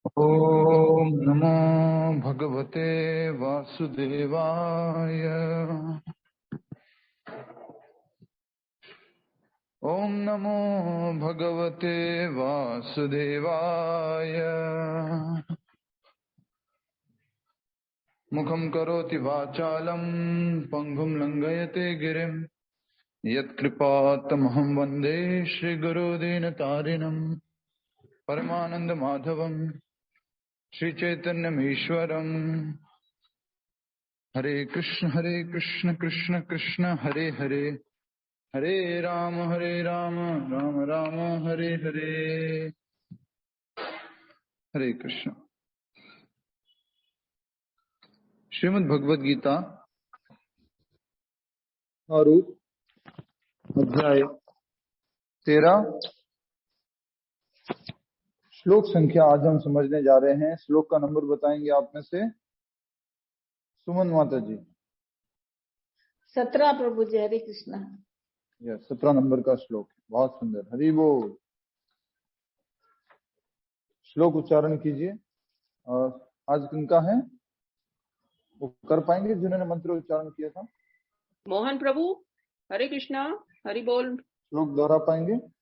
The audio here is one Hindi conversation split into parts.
ओम नमो भगवते वासुदेवाय। ओम नमो भगवते वासुदेवाय। मुखं करोति वाचालं पंगुं लंघयते गिरिं यत्कृपातमहं वन्दे श्रीगुरुदीनतारिणं परमानंद माधवं श्रीचैतन्यमीश्वरम्। हरे कृष्ण कृष्ण कृष्ण हरे हरे, हरे राम राम राम हरे हरे। हरे कृष्ण। श्रीमद् भगवद गीता आरूप अध्याय 13 श्लोक संख्या आज हम समझने जा रहे हैं। श्लोक का नंबर बताएंगे आप में से सुमन माता जी। 17 प्रभु जी। हरे कृष्ण। यह 17 नंबर का श्लोक है। बहुत सुंदर। हरि बोल। श्लोक उच्चारण कीजिए। और आज किनका है वो कर पाएंगे जिन्होंने मंत्र उच्चारण किया था? मोहन प्रभु। हरे कृष्णा। हरि बोल। श्लोक दोहरा पाएंगे?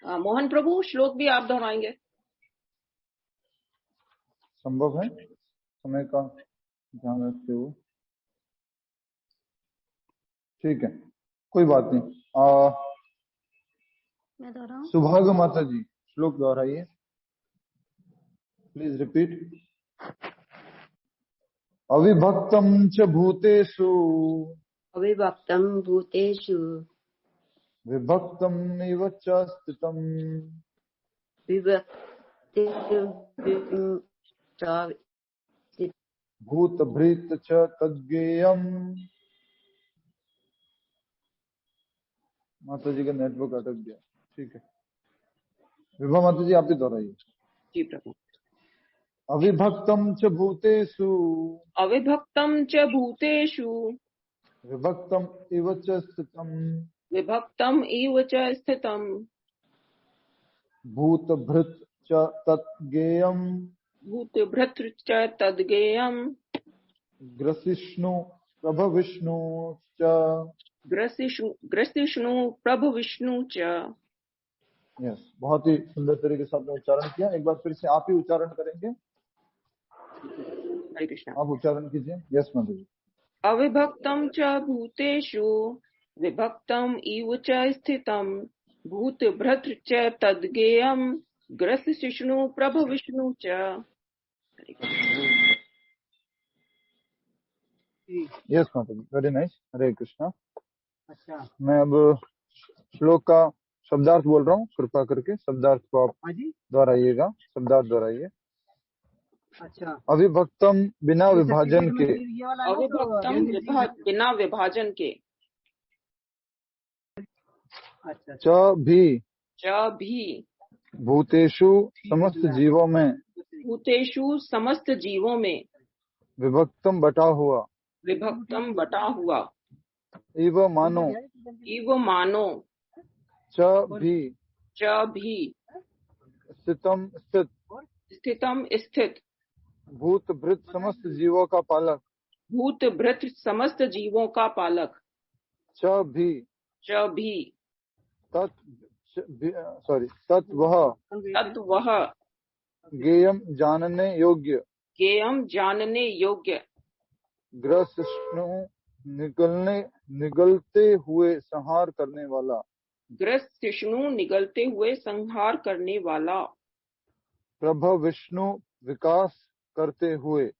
मोहन प्रभु श्लोक भी आप दोहराएंगे? संभव है समय का ध्यान रखते हुए। ठीक है, कोई बात नहीं। मैं दोहराऊं? सुभाग माता जी श्लोक दोहराइए, प्लीज रिपीट। अविभक्तम च भूतेषु अविभक्तं भूतेषु विभक्तम इव च स्थितम् विभक्तिं भूतभृत च तद्गेयम्। माता जी का नेटवर्क अटक गया। ठीक है, विभा माता जी आप भी दोहराइए। जी प्रभु। अविभक्तम च भूतेषु अविभक्तं च भूतेषु विभक्तम इव च स्थितम् विभक्तम् इव च स्थितम् भूतभृत च तद्गेयम् भूतभृत् च तद्गेयम् ग्रसिष्णु प्रभविष्णु च। ग्रसिष्णु प्रभविष्णु च। यस, बहुत ही सुंदर तरीके से आपने उच्चारण किया। एक बार फिर से आप ही उच्चारण करेंगे? हरे कृष्णा। आप उच्चारण कीजिए। यस माता जी। अविभक्तं च भूतेषु विभक्तम् इव च स्थितम् भूतभृत् च तद्गेयम् ग्रसिष्णु प्रभविष्णु च। यस माता जी, वेरी नाइस। हरे कृष्णा। अच्छा, मैं अब श्लोक का शब्दार्थ बोल रहा हूँ, कृपा करके शब्दार्थ को आप हाँ जी। दोहराइएगा। शब्दार्थ दोहराइए। अच्छा, अविभक्तम बिना ये विभाजन सर्टिफिकेट के। में ये वाला है ना, तो अविभक्तम जयंती जी ने- बिना विभाजन के। अच्छा, च भी च भी भूतेषु समस्त जीवों में भूतेषु समस्त जीवों में विभक्तम बटा हुआ विभक्तम बटा हुआ इव मानो इव मानो च भी स्थितम स्थित स्थितम स्थित भूतभृत समस्त जीवों का पालक भूतभृत समस्त जीवों का पालक च भी तत्वः तत्वः गेयम जानने योग्य गेयम जानने योग्य ग्रसिष्णु निगलते हुए संहार करने वाला ग्रसिष्णु निगलते हुए संहार करने वाला प्रभ विष्णु विकास करते हुए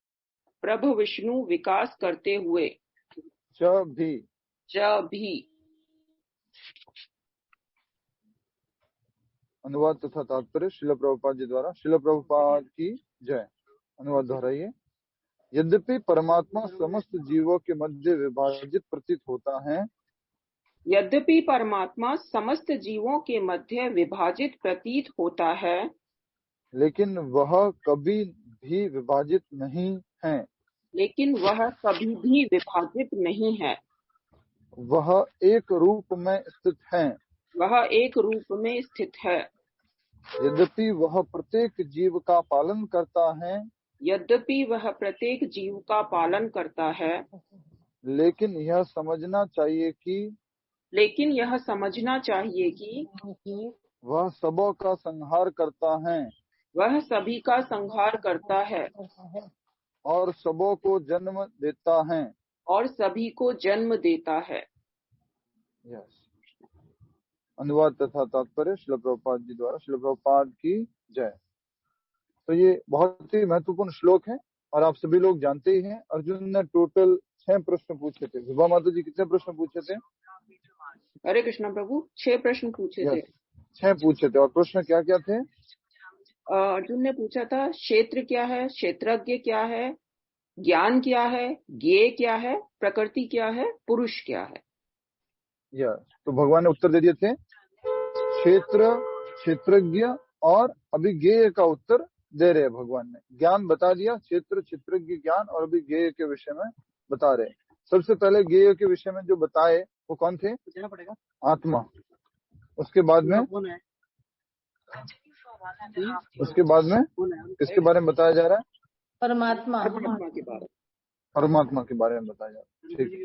प्रभ विष्णु विकास करते हुए च भी अनुवाद तथा तात्पर्य श्रील प्रभुपाद जी द्वारा। श्रील प्रभुपाद की जय। अनुवाद दोहराइए। यद्यपि परमात्मा समस्त जीवों के मध्य विभाजित प्रतीत होता है, यद्यपि परमात्मा समस्त जीवों के मध्य विभाजित प्रतीत होता है, लेकिन वह कभी भी विभाजित नहीं है। लेकिन वह कभी भी विभाजित नहीं है। वह एक रूप में स्थित है। वह एक रूप में स्थित है। यद्यपि वह प्रत्येक जीव का पालन करता है, यद्यपि वह प्रत्येक जीव का पालन करता है, लेकिन यह समझना चाहिए कि लेकिन यह समझना चाहिए कि वह सबों का संहार करता है वह सभी का संहार करता है और सबों को जन्म देता है। और सभी को जन्म देता है। यस। अनुवाद तथा तात्पर्य शिल प्रभुपाद जी द्वारा। शिल प्रभुपाद की जय। तो ये बहुत ही महत्वपूर्ण श्लोक है और आप सभी लोग जानते ही हैं। अर्जुन ने टोटल 6 प्रश्न पूछे थे। विभा माता जी कितने प्रश्न पूछे थे? हरे कृष्ण प्रभु, 6 प्रश्न पूछे थे। 6 पूछे थे। और प्रश्न क्या क्या थे? अर्जुन ने पूछा था क्षेत्र क्या है, क्षेत्रज्ञ क्या है, ज्ञान क्या है, ज्ञेय क्या है, प्रकृति क्या है, पुरुष क्या है। यस। तो भगवान ने उत्तर दे दिए थे क्षेत्र, क्षेत्रज्ञ और अभिज्ञेय का उत्तर दे रहे हैं भगवान ने। ज्ञान बता दिया, क्षेत्र, क्षेत्रज्ञ, ज्ञान और अभिज्ञेय के विषय में बता रहे। सबसे पहले ज्ञेय के विषय में जो बताए वो कौन थे? पड़ेगा। आत्मा। उसके बाद में किसके बारे में बताया जा रहा है? परमात्मा। परमात्मा के बारे में। परमात्मा के बारे में बताया जा रहा है। ठीक है।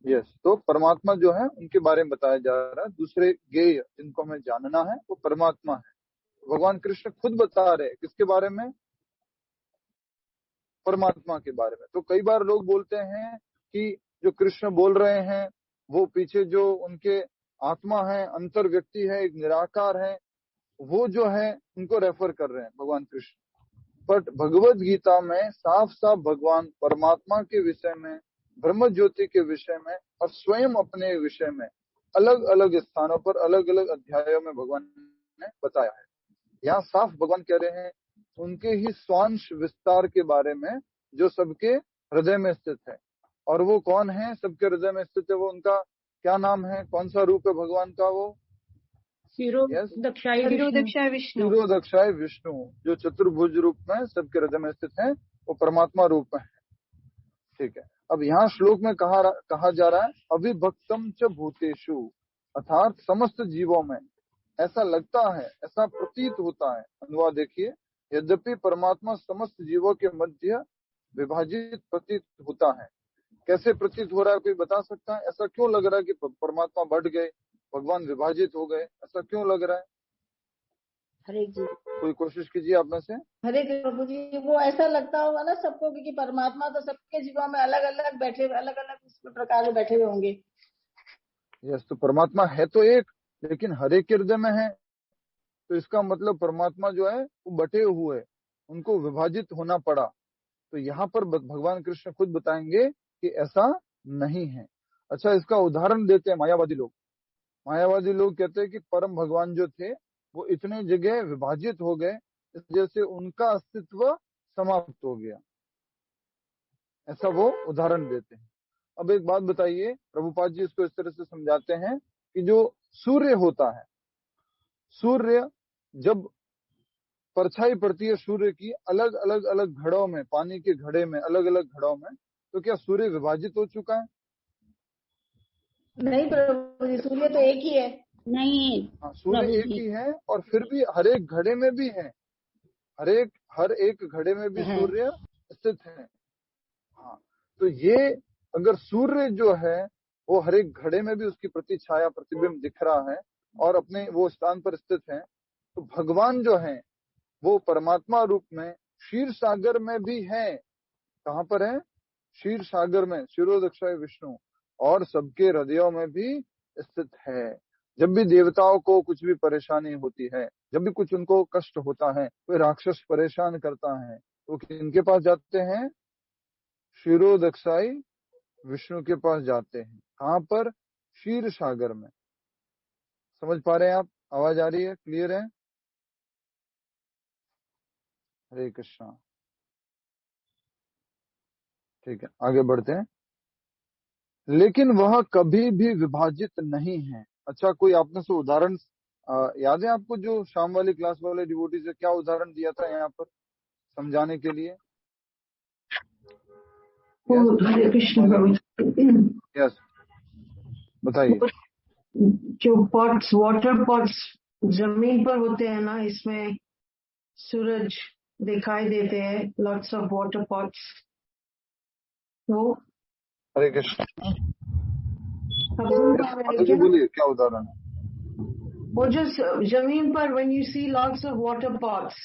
यस। तो परमात्मा जो है उनके बारे में बताया जा रहा है। दूसरे ज्ञेय जिनको हमें जानना है वो परमात्मा है। भगवान कृष्ण खुद बता रहे किसके बारे में? परमात्मा के बारे में। तो कई बार लोग बोलते हैं कि जो कृष्ण बोल रहे हैं वो पीछे जो उनके आत्मा है, अंतर व्यक्ति है, एक निराकार है, वो जो है उनको रेफर कर रहे हैं भगवान कृष्ण। बट भगवत गीता में साफ साफ भगवान परमात्मा के विषय में, ब्रह्म ज्योति के विषय में और स्वयं अपने विषय में अलग अलग स्थानों पर अलग अलग अध्यायों में भगवान ने बताया है। यहाँ साफ भगवान कह रहे हैं उनके ही स्वांश विस्तार के बारे में जो सबके हृदय में स्थित है। और वो कौन है सबके हृदय में स्थित है? वो उनका क्या नाम है? कौन सा रूप है भगवान का? वो शिरोदक्षाय विष्णु। शिरोदक्षाय विष्णु, जो चतुर्भुज रूप में सबके हृदय में स्थित है, वो परमात्मा रूप में है। ठीक है। अब यहाँ श्लोक में कहा जा रहा है अविभक्तम च भूतेषु, अर्थात समस्त जीवों में। ऐसा लगता है, ऐसा प्रतीत होता है। अनुवाद देखिए, यद्यपि परमात्मा समस्त जीवों के मध्य विभाजित प्रतीत होता है। कैसे प्रतीत हो रहा है? कोई बता सकता है? ऐसा क्यों लग रहा है कि परमात्मा बढ़ गए, भगवान विभाजित हो गए? ऐसा क्यों लग रहा है? हरे जी। कोई कोशिश कीजिए आप में से। हरे प्रभु जी, वो ऐसा लगता होगा ना सबको कि परमात्मा तो सबके जीवों में अलग अलग बैठे, अलग अलग प्रकार में बैठे हुए होंगे। यस। तो परमात्मा है तो एक, लेकिन हर एक के हृदय में है। तो इसका मतलब परमात्मा जो है वो बटे हुए, उनको विभाजित होना पड़ा। तो यहाँ पर भगवान कृष्ण खुद बताएंगे कि ऐसा नहीं है। अच्छा, इसका उदाहरण देते हैं मायावादी लोग। मायावादी लोग कहते हैं कि परम भगवान जो थे वो इतने जगह विभाजित हो गए, इस वजह से उनका अस्तित्व समाप्त हो गया। ऐसा वो उदाहरण देते हैं। अब एक बात बताइए, प्रभुपाद जी इसको इस तरह से समझाते हैं कि जो सूर्य होता है, सूर्य जब परछाई पड़ती है सूर्य की अलग अलग अलग घड़ों में, पानी के घड़े में, अलग अलग घड़ों में, तो क्या सूर्य विभाजित हो चुका है? नहीं प्रभु जी, सूर्य तो एक ही है। नहीं। हाँ, सूर्य एक ही है और फिर भी हर एक घड़े में भी है, हर एक घड़े में भी सूर्य स्थित है। हाँ, तो ये अगर सूर्य जो है वो हर एक घड़े में भी उसकी प्रतिछाया, प्रतिबिंब दिख रहा है और अपने वो स्थान पर स्थित है, तो भगवान जो है वो परमात्मा रूप में क्षीर सागर में भी है। कहाँ पर है? क्षीर सागर में, शिरोदक्षाय विष्णु, और सबके हृदयों में भी स्थित है। जब भी देवताओं को कुछ भी परेशानी होती है, जब भी कुछ उनको कष्ट होता है, कोई राक्षस परेशान करता है, तो किनके पास जाते हैं? शिरोदक्षाय विष्णु के पास जाते हैं। कहाँ पर? क्षीर सागर में। समझ पा रहे हैं आप? आवाज आ रही है? क्लियर है? हरे कृष्णा। ठीक है, आगे बढ़ते हैं। लेकिन वह कभी भी विभाजित नहीं है। अच्छा, कोई आपने से उदाहरण याद है आपको, जो शाम वाली क्लास वाले डिवोटी से क्या उदाहरण दिया था यहाँ पर? समझाने के लिए। हरे कृष्ण प्रभु। यस, बताइए। जो पॉट्स, वाटर पॉट्स जमीन पर होते हैं ना, इसमें सूरज दिखाई देते हैं, लॉट्स ऑफ वाटर पॉट्स, वो हरे कृष्ण। सब सुन पा रहे माता हैं जी क्या? बोलिए, क्या उदाहरण है? वो जो जमीन पर when you see lots of water pots,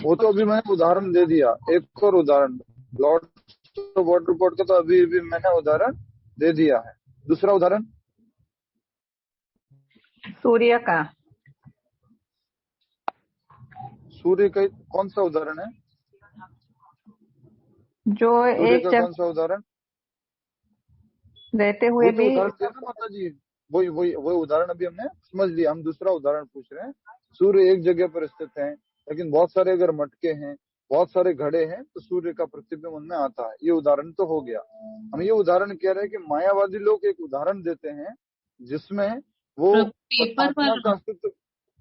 वो तो अभी मैंने उदाहरण दे दिया। एक और उदाहरण, लॉर्ड वाटर पॉट का तो अभी भी मैंने उदाहरण दे दिया है। दूसरा उदाहरण, सूर्य का। सूर्य का कौन सा उदाहरण है? जो सूर्य एक का जगह कौन सा उदाहरण? रहते हुए वही तो भी। उदाहरण दिया ना माता जी, वही उदाहरण अभी हमने समझ लिया। हम दूसरा उदाहरण पूछ रहे हैं। सूर्य एक जगह पर स्थित है, लेकिन बहुत सारे अगर मटके हैं, बहुत सारे घड़े हैं, तो सूर्य का प्रतिबिंब उनमें आता है। ये उदाहरण तो हो गया। हम ये उदाहरण कह रहे हैं कि मायावादी लोग एक उदाहरण देते हैं जिसमें वो पेपर परमात्मा का वाला, अस्तित्व,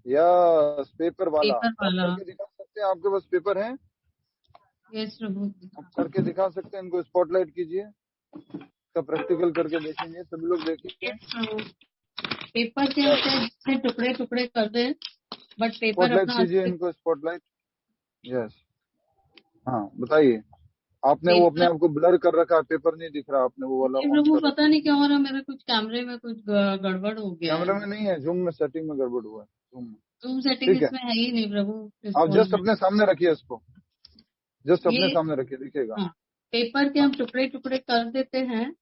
या पेपर वाला, पेपर आप वाला। करके दिखा सकते हैं? आपके पास पेपर है? यस प्रभु। आप करके दिखा सकते हैं? इनको स्पॉटलाइट कीजिए, का प्रैक्टिकल करके देखेंगे, सभी लोग देखेंगे। यस प्रभु। पेपर क्या होता है जिससे टुकड़े टुकड़े कर दे, बट पेपर स्पॉटलाइट अपना कीजिए इनको, स्पॉटलाइट। यस, हाँ बताइए। आपने वो अपने पेपर। आप को ब्लर कर रखा है, पेपर नहीं दिख रहा। आपने वो वाला नहीं ऑन प्रभु, कर पता रखा है। नहीं क्या हो रहा, मेरे कुछ कैमरे में कुछ गड़बड़ हो गया कैमरे है। में नहीं है, जूम में सेटिंग में गड़बड़ हुआ है, जूम में। जूम सेटिंग ठीक है, इसमें है ही नहीं प्रभु, इस आप फोन जस्ट में। अपने सामने रखिए इसको, जस्ट अपने ये सामने रखिए, दिखेगा। हाँ, पेपर के हाँ, हम टुकड़े टुकड़े कर देते हैं,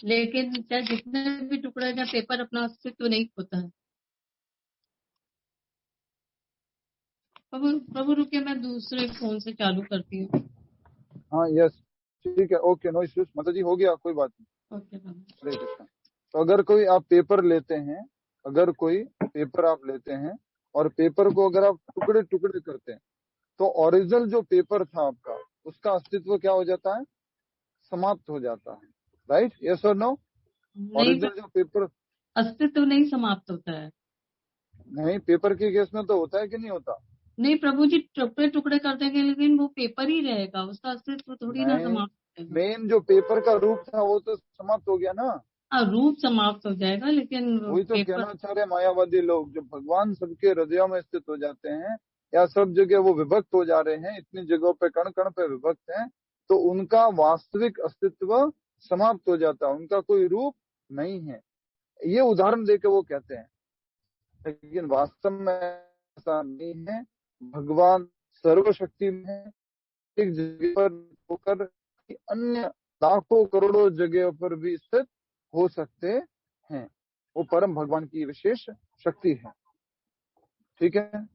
लेकिन चाहे जितने भी टुकड़े जाए, पेपर अपना अस्तित्व नहीं खोता है। प्रभु प्रभु रुकिए, मैं दूसरे फोन से चालू करती हूँ। हाँ, यस, ठीक है, ओके, नो इश्यूज। माता जी हो गया, कोई बात नहीं। ओके प्रभु। हरे कृष्ण। तो अगर कोई आप पेपर लेते हैं, अगर कोई पेपर आप लेते हैं और पेपर को अगर आप टुकड़े टुकड़े करते हैं, तो ओरिजिनल जो पेपर था आपका, उसका अस्तित्व क्या हो जाता है? समाप्त हो जाता है। राइट, यस और नो? नहीं, ओरिजिनल जो पेपर, अस्तित्व नहीं समाप्त होता है। नहीं, पेपर के केस में तो होता है कि नहीं होता? नहीं प्रभु जी, टुकड़े टुकड़े कर देंगे लेकिन वो पेपर ही रहेगा, उसका अस्तित्व थोड़ी ना नहीं, समाप्त होगा। मेन जो पेपर का रूप था वो तो समाप्त हो गया ना। हाँ, रूप समाप्त हो जाएगा लेकिन वही तो पेपर। कहना चाह रहे मायावादी लोग, जब भगवान सबके हृदयों में स्थित हो जाते हैं, या सब जगह वो विभक्त हो जा रहे हैं, इतनी जगहों पे कण कण पे विभक्त हैं, तो उनका वास्तविक अस्तित्व समाप्त हो जाता है, उनका कोई रूप नहीं है। ये उदाहरण देके वो कहते हैं, लेकिन वास्तव में ऐसा नहीं है। भगवान सर्वशक्ति में है, एक जगह पर होकर अन्य लाखों करोड़ों जगह पर भी स्थित हो सकते हैं। वो परम भगवान की विशेष शक्ति है। ठीक है,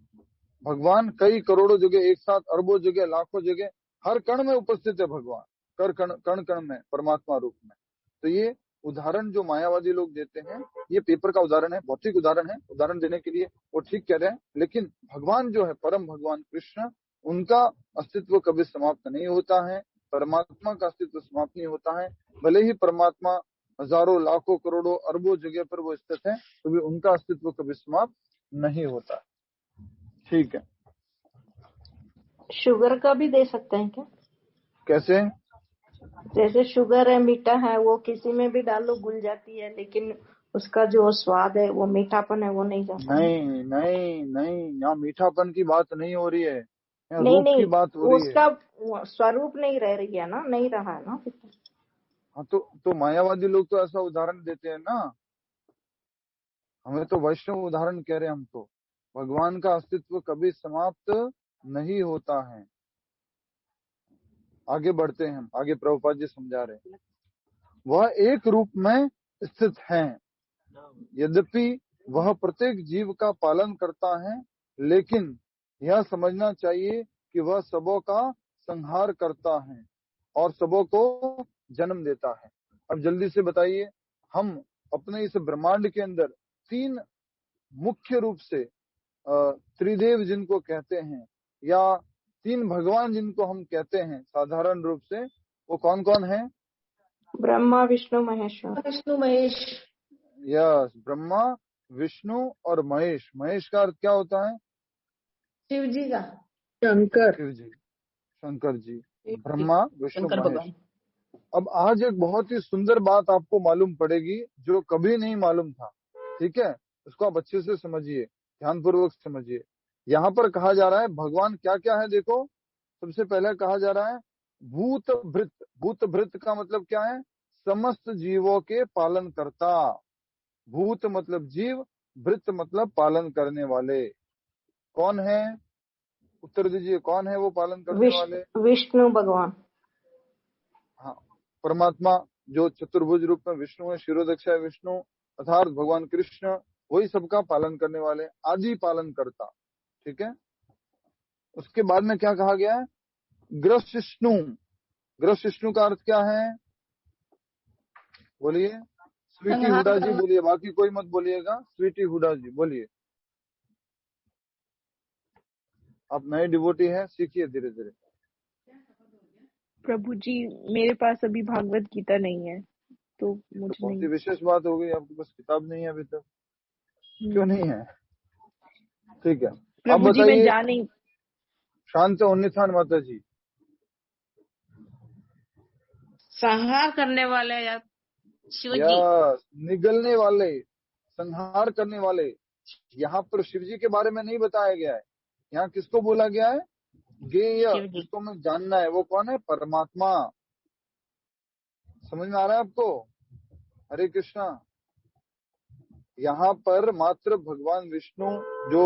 भगवान कई करोड़ों जगह, एक साथ अरबों जगह, लाखों जगह, हर कण में उपस्थित है भगवान, कण कण में परमात्मा रूप में। तो ये उदाहरण जो मायावादी लोग देते हैं, ये पेपर का उदाहरण है, भौतिक उदाहरण है। उदाहरण देने के लिए वो ठीक कह रहे हैं, लेकिन भगवान जो है, परम भगवान कृष्ण, उनका अस्तित्व कभी समाप्त नहीं होता है। परमात्मा का अस्तित्व समाप्त नहीं होता है। भले ही परमात्मा हजारों, लाखों, करोड़ों, अरबों जगह पर वो स्थित है, तो भी उनका अस्तित्व कभी समाप्त नहीं होता है। ठीक है, शुगर का भी दे सकते हैं क्या? कैसे? जैसे शुगर है, मीठा है, वो किसी में भी डालो घुल जाती है, लेकिन उसका जो स्वाद है, वो मीठापन है, वो नहीं जाता। नहीं नहीं नहीं, यहाँ मीठापन की बात नहीं हो रही है, यहाँ नहीं रूप की नहीं, बात हो रही है। उसका स्वरूप नहीं रह रही है ना, नहीं रहा है ना। हाँ, तो मायावादी लोग तो ऐसा उदाहरण देते हैं ना। हमें तो वैष्णव उदाहरण कह रहे हैं हम तो। भगवान का अस्तित्व कभी समाप्त नहीं होता है। आगे बढ़ते हैं हम, आगे प्रभुपाद जी समझा रहे हैं। वह एक रूप में स्थित है, यद्यपि वह प्रत्येक जीव का पालन करता है, लेकिन यह समझना चाहिए कि वह सबों का संहार करता है और सबों को जन्म देता है। अब जल्दी से बताइए, हम अपने इस ब्रह्मांड के अंदर तीन मुख्य रूप से त्रिदेव जिनको कहते हैं, या तीन भगवान जिनको हम कहते हैं साधारण रूप से, वो कौन कौन है? ब्रह्मा, विष्णु, महेश्वर। विष्णु महेश। यस, ब्रह्मा, विष्णु और महेश। महेश का अर्थ क्या होता है? शिव जी का। शंकर। शिव जी। शंकर जी, ब्रह्मा विष्णु शंकर महेश। भगवान। अब आज एक बहुत ही सुंदर बात आपको मालूम पड़ेगी जो कभी नहीं मालूम था। ठीक है, उसको आप अच्छे से समझिए, ध्यानपूर्वक समझिए। यहाँ पर कहा जा रहा है भगवान क्या क्या है। देखो, सबसे पहले कहा जा रहा है भूत भृत। भूत भृत का मतलब क्या है? समस्त जीवों के पालन करता। भूत मतलब जीव, भृत मतलब पालन करने वाले। कौन है? उत्तर दीजिए, कौन है वो पालन करने वाले? विष्णु भगवान। हाँ, परमात्मा जो चतुर्भुज रूप में विष्णु है, शिरोदक्ष है विष्णु, अर्थात भगवान कृष्ण, वही सबका पालन करने वाले, आदि पालन करता। ठीक है, उसके बाद में क्या कहा गया है? ग्रसिष्णु। ग्रसिष्णु का अर्थ क्या है? बोलिए। स्वीटी हुडा जी बोलिए, बाकी कोई मत बोलिएगा। स्वीटी हुडा जी बोलिए। आप नए डिवोटी हैं, सीखिए धीरे धीरे। प्रभु जी, मेरे पास अभी भागवत गीता नहीं है, तो तो मुझे बहुत ही नहीं। विशेष बात हो गई, आपके पास किताब नहीं है अभी तक। क्यों नहीं है? ठीक है, आप प्रभु जी मैं बताइए। जा नहीं। शांत उन्नीथान माता जी। संहार करने वाले या शिव जी। या निगलने वाले, संहार करने वाले। यहाँ पर शिव जी के बारे में नहीं बताया गया है। यहाँ किसको बोला गया है? गेय, शिव जी। जिसको हमें जानना है। वो कौन है? परमात्मा। समझ में आ रहा है आपको? हरे कृष्णा। यहाँ पर मात्र भगवान विष्णु जो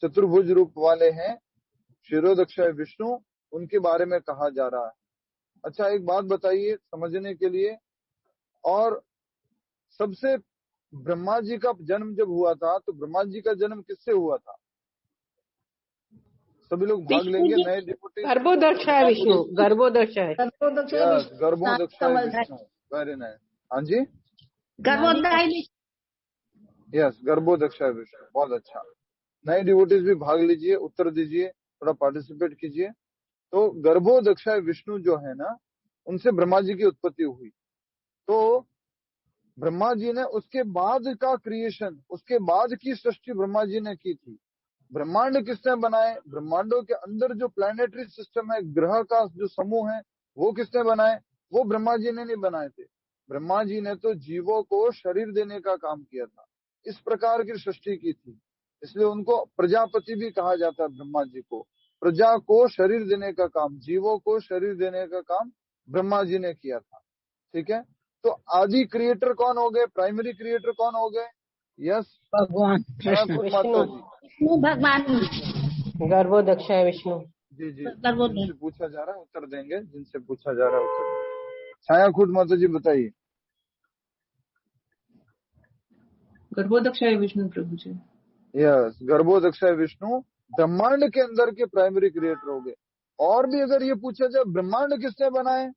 चतुर्भुज रूप वाले हैं, शिरोदक्ष विष्णु, उनके बारे में कहा जा रहा है। अच्छा, एक बात बताइए समझने के लिए। और सबसे ब्रह्मा जी का जन्म जब हुआ था, तो ब्रह्मा जी का जन्म किससे हुआ था? सभी लोग भाग लेंगे। नए डिप्टी गर्भोदक्ष है विष्णु, गर्भोदक्ष है। यस, गर्भोदक्षाय विष्णु। Very nice. हाँ जी, गर्भोदय। यस, गर्भोदक्षाय विष्णु। बहुत अच्छा। नए डिवोटीज भी भाग लीजिए, उत्तर दीजिए, थोड़ा पार्टिसिपेट कीजिए। तो गर्भोदक्षाय विष्णु जो है ना, उनसे ब्रह्मा जी की उत्पत्ति हुई। तो ब्रह्मा जी ने उसके बाद का क्रिएशन, उसके बाद की सृष्टि ब्रह्मा जी ने की थी। ब्रह्मांड किसने बनाए? ब्रह्मांडों के अंदर जो प्लैनेटरी सिस्टम है, ग्रह का जो समूह है, वो किसने बनाए? वो ब्रह्मा जी ने नहीं बनाए थे। ब्रह्मा जी ने तो जीवों को शरीर देने का काम किया था। इस प्रकार की सृष्टि की थी, इसलिए उनको प्रजापति भी कहा जाता है। ब्रह्मा जी को प्रजा को शरीर देने का काम, जीवों को शरीर देने का काम ब्रह्मा जी ने किया था। ठीक है, तो आदि क्रिएटर कौन हो गए? प्राइमरी क्रिएटर कौन हो गए? यस, भगवान छायाकुट माता जी। विष्णु भगवान। गर्भोदक्ष है विष्णु। जी जी, गर्भोदय। जिनसे पूछा जा रहा है उत्तर देंगे, जिनसे पूछा जा रहा है उत्तर। छायाकुट माता जी बताइए। गर्भोदक्षाय विष्णु प्रभु जी। यस, गर्भोदक्षाय विष्णु ब्रह्मांड के अंदर के प्राइमरी क्रिएटर हो गए। और भी अगर ये पूछा जाए ब्रह्मांड किसने बनाए?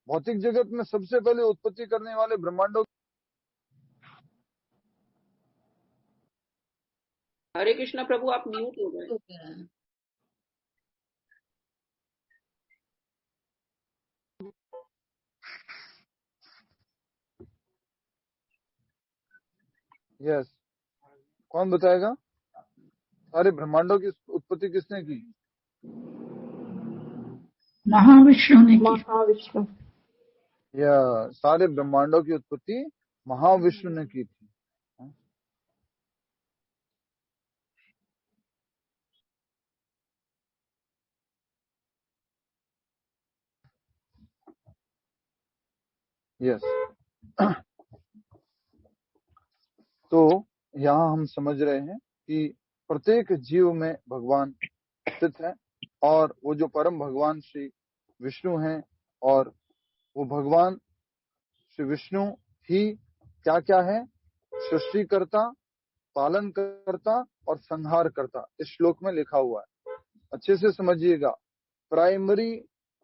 भौतिक जगत में सबसे पहले उत्पत्ति करने वाले ब्रह्मांडों। हरे कृष्णा प्रभु, आप म्यूट हो गए। यस, कौन बताएगा? सारे ब्रह्मांडों की उत्पत्ति किसने की? महाविष्णु ने की। महाविष्णु। या सारे ब्रह्मांडों की उत्पत्ति महाविष्णु ने की थी। यस, तो यहाँ हम समझ रहे हैं कि प्रत्येक जीव में भगवान स्थित है, और वो जो परम भगवान श्री विष्णु हैं, और वो भगवान श्री विष्णु ही क्या क्या है? सृष्टि करता, पालन करता और संहार करता। इस श्लोक में लिखा हुआ है, अच्छे से समझिएगा। Primary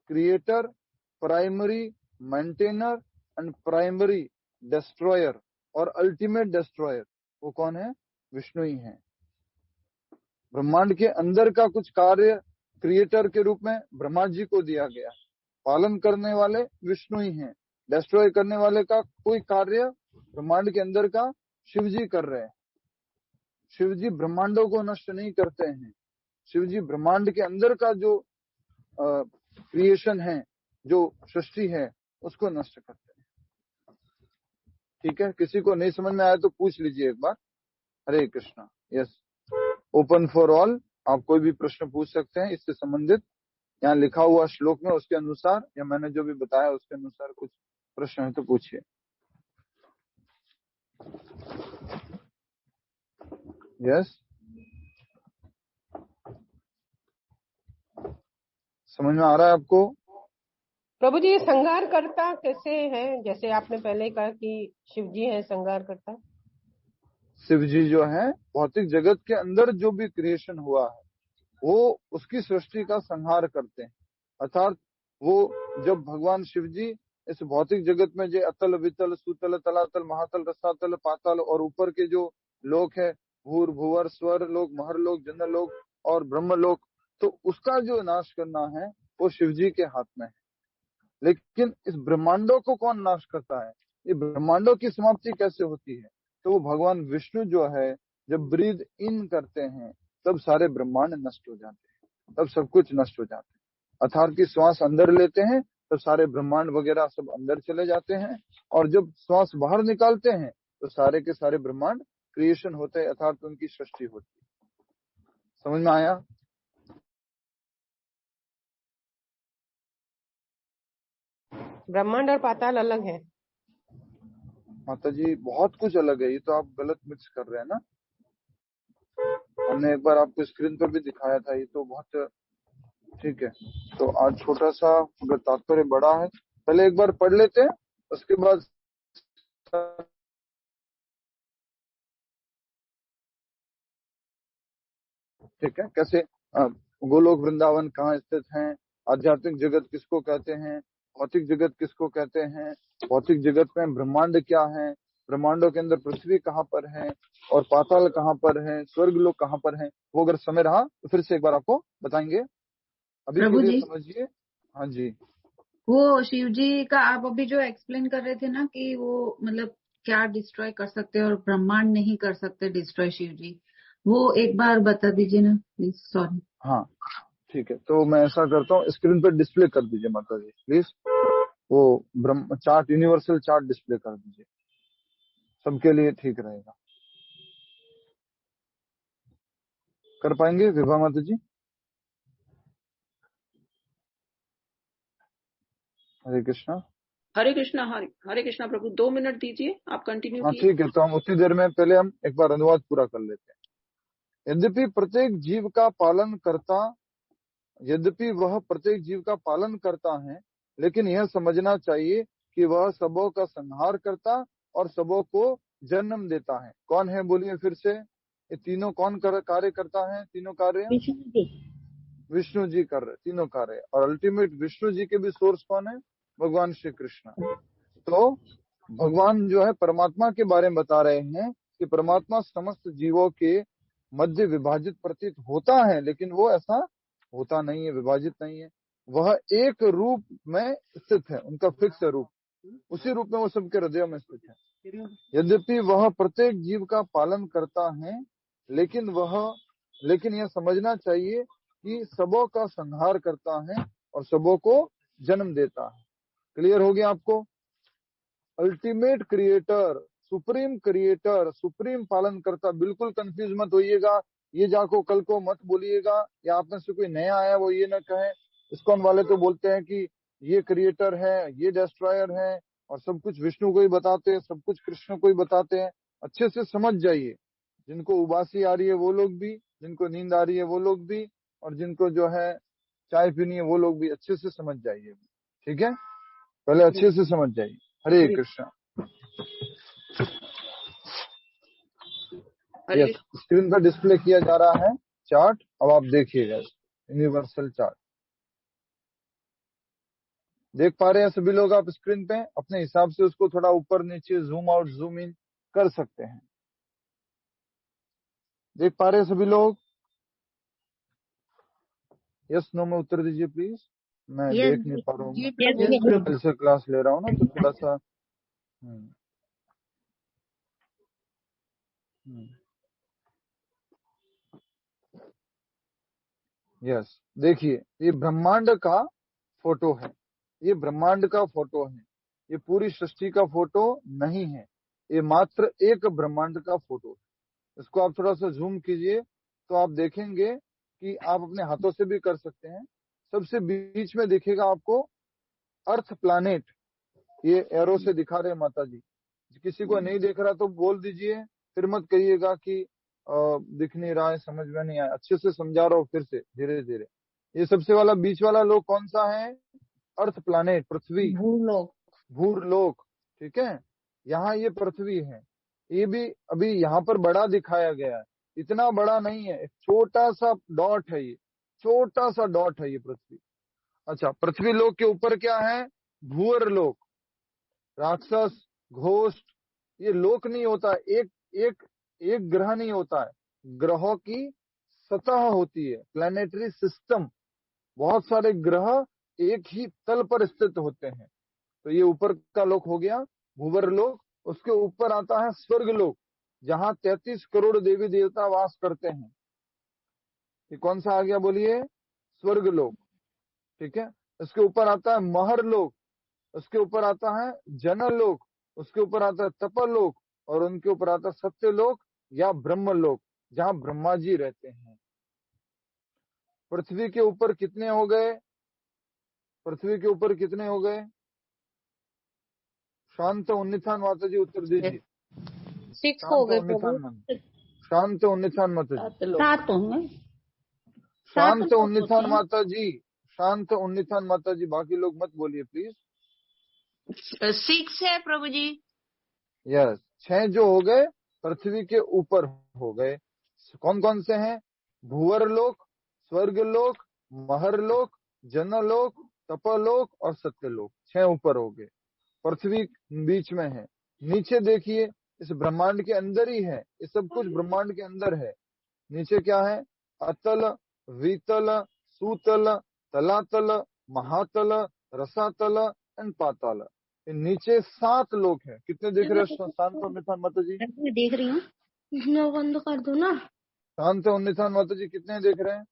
creator, primary maintainer and primary destroyer और अल्टीमेट डिस्ट्रॉयर, वो कौन है? विष्णु ही है। ब्रह्मांड के अंदर का कुछ कार्य क्रिएटर के रूप में ब्रह्मा जी को दिया गया। पालन करने वाले विष्णु ही हैं। डिस्ट्रॉय करने वाले का कोई कार्य ब्रह्मांड के अंदर का शिव जी कर रहे हैं। शिव जी ब्रह्मांडों को नष्ट नहीं करते हैं। शिव जी ब्रह्मांड के अंदर का जो क्रिएशन है, जो सृष्टि है, उसको नष्ट करते हैं। ठीक है, किसी को नहीं समझ में आया तो पूछ लीजिए एक बार। Hare Krishna. Yes, open for all, आप कोई भी प्रश्न पूछ सकते हैं इससे संबंधित। यहाँ लिखा हुआ श्लोक में उसके अनुसार या मैंने जो भी बताया उसके अनुसार कुछ प्रश्न है तो पूछिए। यस, समझ में आ रहा है आपको? प्रभु जी, संहार करता कैसे है? जैसे आपने पहले कहा कि शिव जी है संहार करता। शिव जी जो है भौतिक जगत के अंदर जो भी क्रिएशन हुआ है वो उसकी सृष्टि का संहार करते हैं। अर्थात वो जब भगवान शिव जी इस भौतिक जगत में जो अतल वितल सुतल तलातल महातल रसातल पाताल और ऊपर के जो लोक है, भूर भुवर स्वर लोक महर लोक जन लोक और ब्रह्म लोक, तो उसका जो नाश करना है वो शिव जी के हाथ में है। लेकिन इस ब्रह्मांडों को कौन नाश करता है? ये ब्रह्मांडों की समाप्ति कैसे होती है? तो वो भगवान विष्णु जो है जब ब्रीद इन करते हैं तब सारे ब्रह्मांड नष्ट हो जाते हैं, तब सब कुछ नष्ट हो जाते हैं। अर्थात की श्वास अंदर लेते हैं तो सारे ब्रह्मांड वगैरह सब अंदर चले जाते हैं, और जब श्वास बाहर निकालते हैं तो सारे के सारे ब्रह्मांड क्रिएशन होते हैं, अर्थात उनकी सृष्टि होती है। समझ में आया? ब्रह्मांड और पाताल अलग है माता जी, बहुत कुछ अलग है, ये तो आप गलत मिक्स कर रहे हैं ना। हमने एक बार आपको स्क्रीन पर भी दिखाया था, ये तो बहुत ठीक है। तो आज छोटा सा अगर तात्पर्य बड़ा है, पहले एक बार पढ़ लेते हैं, उसके बाद ठीक है। कैसे गोलोक वृंदावन कहाँ स्थित हैं, आध्यात्मिक जगत किसको कहते हैं, भौतिक जगत किसको कहते हैं, भौतिक जगत में ब्रह्मांड क्या है, ब्रह्मांडों के अंदर पृथ्वी कहाँ पर है, और पाताल कहाँ पर है, स्वर्ग लोक कहाँ पर है, वो अगर समय रहा तो फिर से एक बार आपको बताएंगे। अभी प्रभु के लिए जी, समझिए। हाँ जी, वो शिव जी का आप अभी जो एक्सप्लेन कर रहे थे ना कि वो मतलब क्या डिस्ट्रॉय कर सकते हैं और ब्रह्मांड नहीं कर सकते डिस्ट्रॉय शिव जी, वो एक बार बता दीजिए ना प्लीज। सॉरी। हाँ ठीक है। तो मैं ऐसा करता हूँ, स्क्रीन पर डिस्प्ले कर दीजिए माता जी प्लीज, वो ब्रह्म चार्ट, यूनिवर्सल चार्ट डिस्प्ले कर दीजिए, सबके लिए ठीक रहेगा। कर पाएंगे विभा माता जी? हरे कृष्णा। हरे कृष्णा। हरे कृष्णा प्रभु, 2 मिनट दीजिए, आप कंटिन्यू हाँ कीजिए। ठीक है, तो हम उतनी देर में पहले हम एक बार अनुवाद पूरा कर लेते हैं। यद्यपि प्रत्येक जीव का पालन करता यद्यपि वह प्रत्येक जीव का पालन करता है, लेकिन यह समझना चाहिए कि वह सबों का संहार करता और सबों को जन्म देता है। कौन है बोलिए फिर से, ये तीनों कौन कार्य करता है? तीनों कार्य विष्णु जी कर रहे, तीनों कार्य, और अल्टीमेट विष्णु जी के भी सोर्स कौन है? भगवान श्री कृष्ण। तो भगवान जो है परमात्मा के बारे में बता रहे हैं कि परमात्मा समस्त जीवों के मध्य विभाजित प्रतीत होता है, लेकिन वो ऐसा होता नहीं है, विभाजित नहीं है। वह एक रूप में स्थित है, उनका फिक्स रूप, उसी रूप में वो सबके हृदय में स्थित है। यद्यपि वह प्रत्येक जीव का पालन करता है, लेकिन यह समझना चाहिए कि सबों का संहार करता है और सबों को जन्म देता है। क्लियर हो गया आपको? अल्टीमेट क्रिएटर, सुप्रीम पालन करता। बिल्कुल कंफ्यूज मत होइएगा, ये जाको कल को मत बोलिएगा, या आप में से कोई नया आया वो ये न कहे इस्कॉन वाले तो बोलते हैं कि ये क्रिएटर है, ये डिस्ट्रॉयर है, और सब कुछ विष्णु को ही बताते हैं, सब कुछ कृष्ण को ही बताते हैं। अच्छे से समझ जाइए, जिनको उबासी आ रही है वो लोग भी, जिनको नींद आ रही है वो लोग भी, और जिनको जो है चाय पीनी है वो लोग भी, अच्छे से समझ जाइए। ठीक है, पहले अच्छे से समझ जाइए। हरे कृष्णा। हरे यस, स्क्रीन पर डिस्प्ले किया जा रहा है चार्ट, अब आप देखिएगा यूनिवर्सल चार्ट। देख पा रहे हैं सभी लोग? आप स्क्रीन पे अपने हिसाब से उसको थोड़ा ऊपर नीचे जूम आउट जूम इन कर सकते हैं। देख पा रहे हैं सभी लोग? यस नो में उत्तर दीजिए प्लीज, मैं देख नहीं पा रहा हूँ, कल से क्लास ले रहा हूँ ना, तो थोड़ा सा यस, देखिए ये ब्रह्मांड का फोटो है, ये ब्रह्मांड का फोटो है, ये पूरी सृष्टि का फोटो नहीं है, ये मात्र एक ब्रह्मांड का फोटो है। इसको आप थोड़ा सा जूम कीजिए तो आप देखेंगे कि आप अपने हाथों से भी कर सकते हैं। सबसे बीच में दिखेगा आपको अर्थ प्लैनेट, ये एरो से दिखा रहे हैं माता जी। किसी को नहीं देख रहा तो बोल दीजिए, फिर मत कहिएगा कि दिख नहीं रहा है, समझ में नहीं आया। अच्छे से समझा रहा हूँ फिर से धीरे धीरे। ये सबसे वाला बीच वाला लोक कौन सा है? अर्थ प्लैनेट, पृथ्वी, भूलोक। भूलोक, ठीक है। यहाँ ये पृथ्वी है, ये भी अभी यहाँ पर बड़ा दिखाया गया है, इतना बड़ा नहीं है, छोटा सा डॉट है, ये छोटा सा डॉट है ये पृथ्वी। अच्छा, पृथ्वी लोक के ऊपर क्या है? भूअर लोक, राक्षस, घोष्ट। ये लोक नहीं होता, एक ग्रह नहीं होता है, ग्रहों की सतह होती है, प्लैनेटरी सिस्टम। बहुत सारे ग्रह एक ही तल पर स्थित होते हैं। तो ये ऊपर का लोक हो गया भूवर लोक। उसके ऊपर आता है स्वर्ग लोक, जहाँ 33 करोड़ देवी देवता वास करते हैं। ये कौन सा आ गया बोलिए? स्वर्ग लोक, ठीक है। इसके ऊपर आता है महर लोक, उसके ऊपर आता है जनलोक, उसके ऊपर आता है तपलोक, और उनके ऊपर आता है सत्यलोक या ब्रह्मलोक, जहाँ ब्रह्मा जी रहते हैं। पृथ्वी के ऊपर कितने हो गए? पृथ्वी के ऊपर कितने हो गए? शांत उन्नीथान माता जी उत्तर दीजिए। 6 हो गए प्रभु। शांत उन्नीथान माता जी। 7 होंगे। शांत उन्नीथान माता जी, शांत उन्नीथान माता जी। बाकी लोग मत बोलिए प्लीज। 6 है प्रभु जी। यस, 6 जो हो गए पृथ्वी के ऊपर हो गए। कौन कौन से हैं? भूवर लोक, स्वर्ग लोक, महर लोक, जनलोक, तपलोक और सत्यलोक। 6 ऊपर हो गए, पृथ्वी बीच में है। नीचे देखिए, इस ब्रह्मांड के अंदर ही है, ये सब कुछ ब्रह्मांड के अंदर है। नीचे क्या है? अतल, वीतल, सूतल, तलातल, महातल, रसातल एंड पाताल। नीचे 7 लोक है। कितने देख रहे हो शांत उन्नीथान माता जी? देख रही हूँ। बंद कर दो ना। शांत उन्नीथान माता जी कितने देख रहे हैं?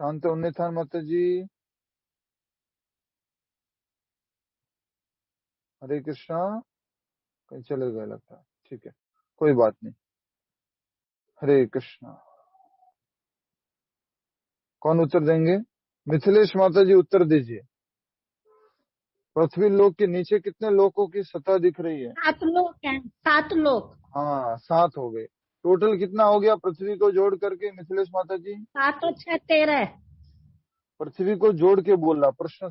शांत उन्नीथान माता जी। हरे कृष्णा, कहीं चले गए लगता है। ठीक है, कोई बात नहीं। हरे कृष्णा। कौन उत्तर देंगे? मिथिलेश माता जी उत्तर दीजिए। पृथ्वी लोक के नीचे कितने लोकों की सतह दिख रही है? 7 लोक हैं। 7 लोक। हाँ, 7 हो गए। टोटल कितना हो गया पृथ्वी को जोड़ करके मिथिलेश माता जी? 7 और 6 13। पृथ्वी को जोड़ के बोल रहा प्रश्न।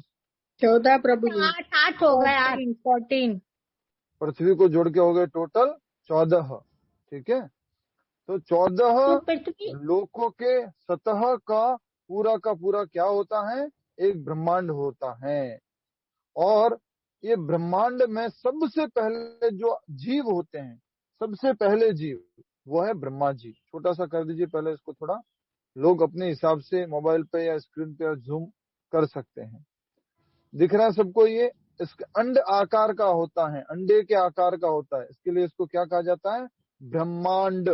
14 प्रभु जी। 8 हो गए। 14। पृथ्वी को जोड़ के हो गए टोटल 14, ठीक है। तो 14 तो पृथ्वी लोकों के सतह का पूरा क्या होता है? एक ब्रह्मांड होता है। और ये ब्रह्मांड में सबसे पहले जो जीव होते हैं, सबसे पहले जीव वो है ब्रह्मा जी। छोटा सा कर दीजिए पहले इसको थोड़ा, लोग अपने हिसाब से मोबाइल पे या स्क्रीन पे जूम कर सकते हैं। दिख रहा है सबको? ये इसके अंड आकार का होता है, अंडे के आकार का होता है, इसके लिए इसको क्या कहा जाता है? ब्रह्मांड।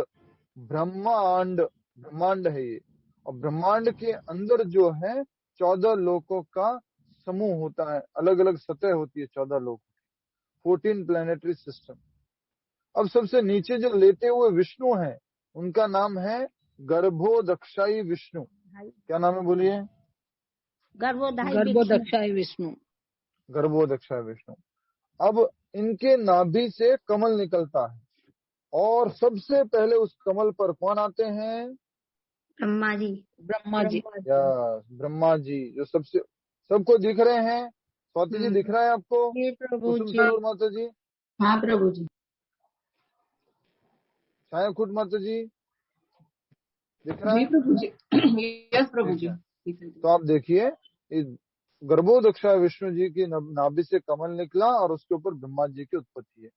ब्रह्मांड, ब्रह्मांड है ये। और ब्रह्मांड के अंदर जो है 14 लोकों का समूह होता है, अलग अलग सतह होती है 14 लोक, 14 प्लैनेटरी सिस्टम। अब सबसे नीचे जो लेटे हुए विष्णु हैं, उनका नाम है गर्भोदक्षाई विष्णु। क्या नाम है बोलिए? गर्भोदक्षाई विष्णु। गर्भोदक्षाई विष्णु। अब इनके नाभि से कमल निकलता है, और सबसे पहले उस कमल पर कौन आते हैं? ब्रह्मा जी। ब्रह्मा जी, जो सबसे सबको दिख रहे हैं। स्वाति जी दिख रहा है आपको? कुसुम सरोवर माता जी? हाँ प्रभु जी। छायाकुट माता जी दिख रहा है? प्रभु जी। यस प्रभु जी। तो आप देखिए, गर्भोदक्षा विष्णु जी की नाभि से कमल निकला और उसके ऊपर ब्रह्मा जी की उत्पत्ति है।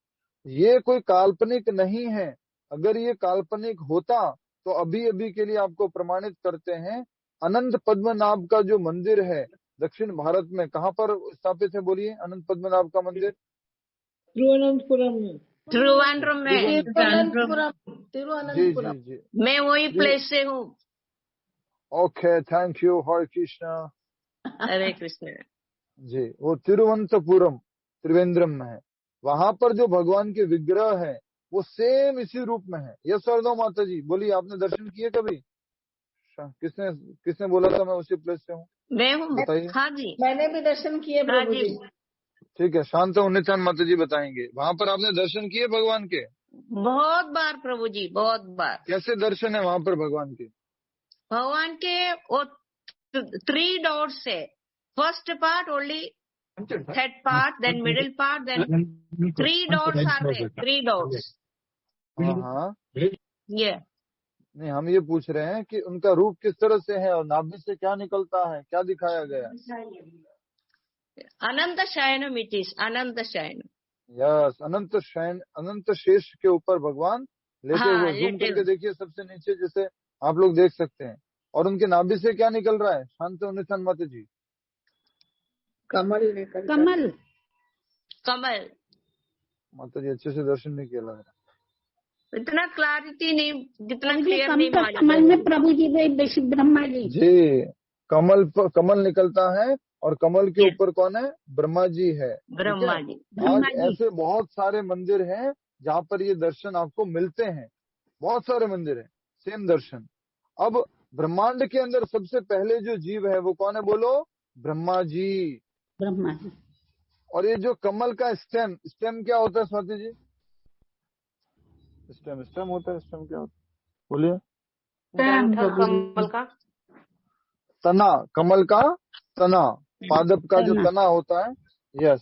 ये कोई काल्पनिक नहीं है। अगर ये काल्पनिक होता तो अभी अभी के लिए आपको प्रमाणित करते हैं। अनंत पद्मनाभ का जो मंदिर है दक्षिण भारत में, कहाँ पर स्थापित है बोलिए? अनंत पद्मनाभ का मंदिर तिरुवनंतपुरम में। त्रिवेंद्रम में, तिरुवनंतपुरम जी तिरुवनंतपुरम। जी जी मैं वही जी। प्लेस से हूँ। ओके, थैंक यू, हरे कृष्णा। हरे कृष्ण। जी, वो तिरुवनंतपुरम त्रिवेंद्रम में है। वहां पर जो भगवान के विग्रह है वो सेम इसी रूप में है। यस और नो माता जी बोलिए, आपने दर्शन किए कभी? किसने किसने बोला था मैं उसी प्लेस से हूँ? मैं हूँ। बताइए। हाँ जी, मैंने भी दर्शन किए हाँ प्रभु जी, जी। ठीक है, शांत उन्नीचान माता जी बताएंगे। वहां पर आपने दर्शन किए भगवान के? बहुत बार प्रभु जी, बहुत बार। कैसे दर्शन है वहां पर भगवान के? भगवान के वो 3 डोर्स है। First part only, third part, then middle part, then 3 doors are there, 3 doors. हाँ, ये नहीं हम ये पूछ रहे हैं कि उनका रूप किस तरह से है और नाभि से क्या निकलता है, क्या दिखाया गया? अनंत शयनम, इट इज अनंत शयनम। यस, अनंत शयन, अनंत शेष के ऊपर भगवान लेटे हाँ, हुए। जूम लेटे करके हुए। देखिए सबसे नीचे, जैसे आप लोग देख सकते हैं। और उनके नाभि से क्या निकल रहा है? शांत उन्नीचान माता जी। कमल लेकर कमल। कमल। माता जी अच्छे से दर्शन नहीं किया लग रहा। इतना क्लैरिटी नहीं, जितना प्रभु जी, क्लियर नहीं मालूम कमल है। में प्रभु जी वे ब्रह्मा जी। जी, कमल पर कमल निकलता है और कमल के Yes, ऊपर कौन है? ब्रह्मा जी है। ठीक है। ब्रह्मा जी। आज ऐसे बहुत सारे मंदिर हैं जहाँ पर ये दर्शन आपको मिलते हैं। बहुत सारे मंदिर हैं, सेम दर्शन। अब ब्रह्मांड के अंदर सबसे पहले जो जीव है वो कौन है बोलो? ब्रह्मा जी। ब्रह्मा जी। और ये जो कमल का स्टेम, स्टेम क्या होता है स्वाति जी? स्टेम, स्टेम होता है, स्टेम क्या होता है बोलिए? डंठल कमल का तना, कमल का तना, पादप का जो तना होता है। यस,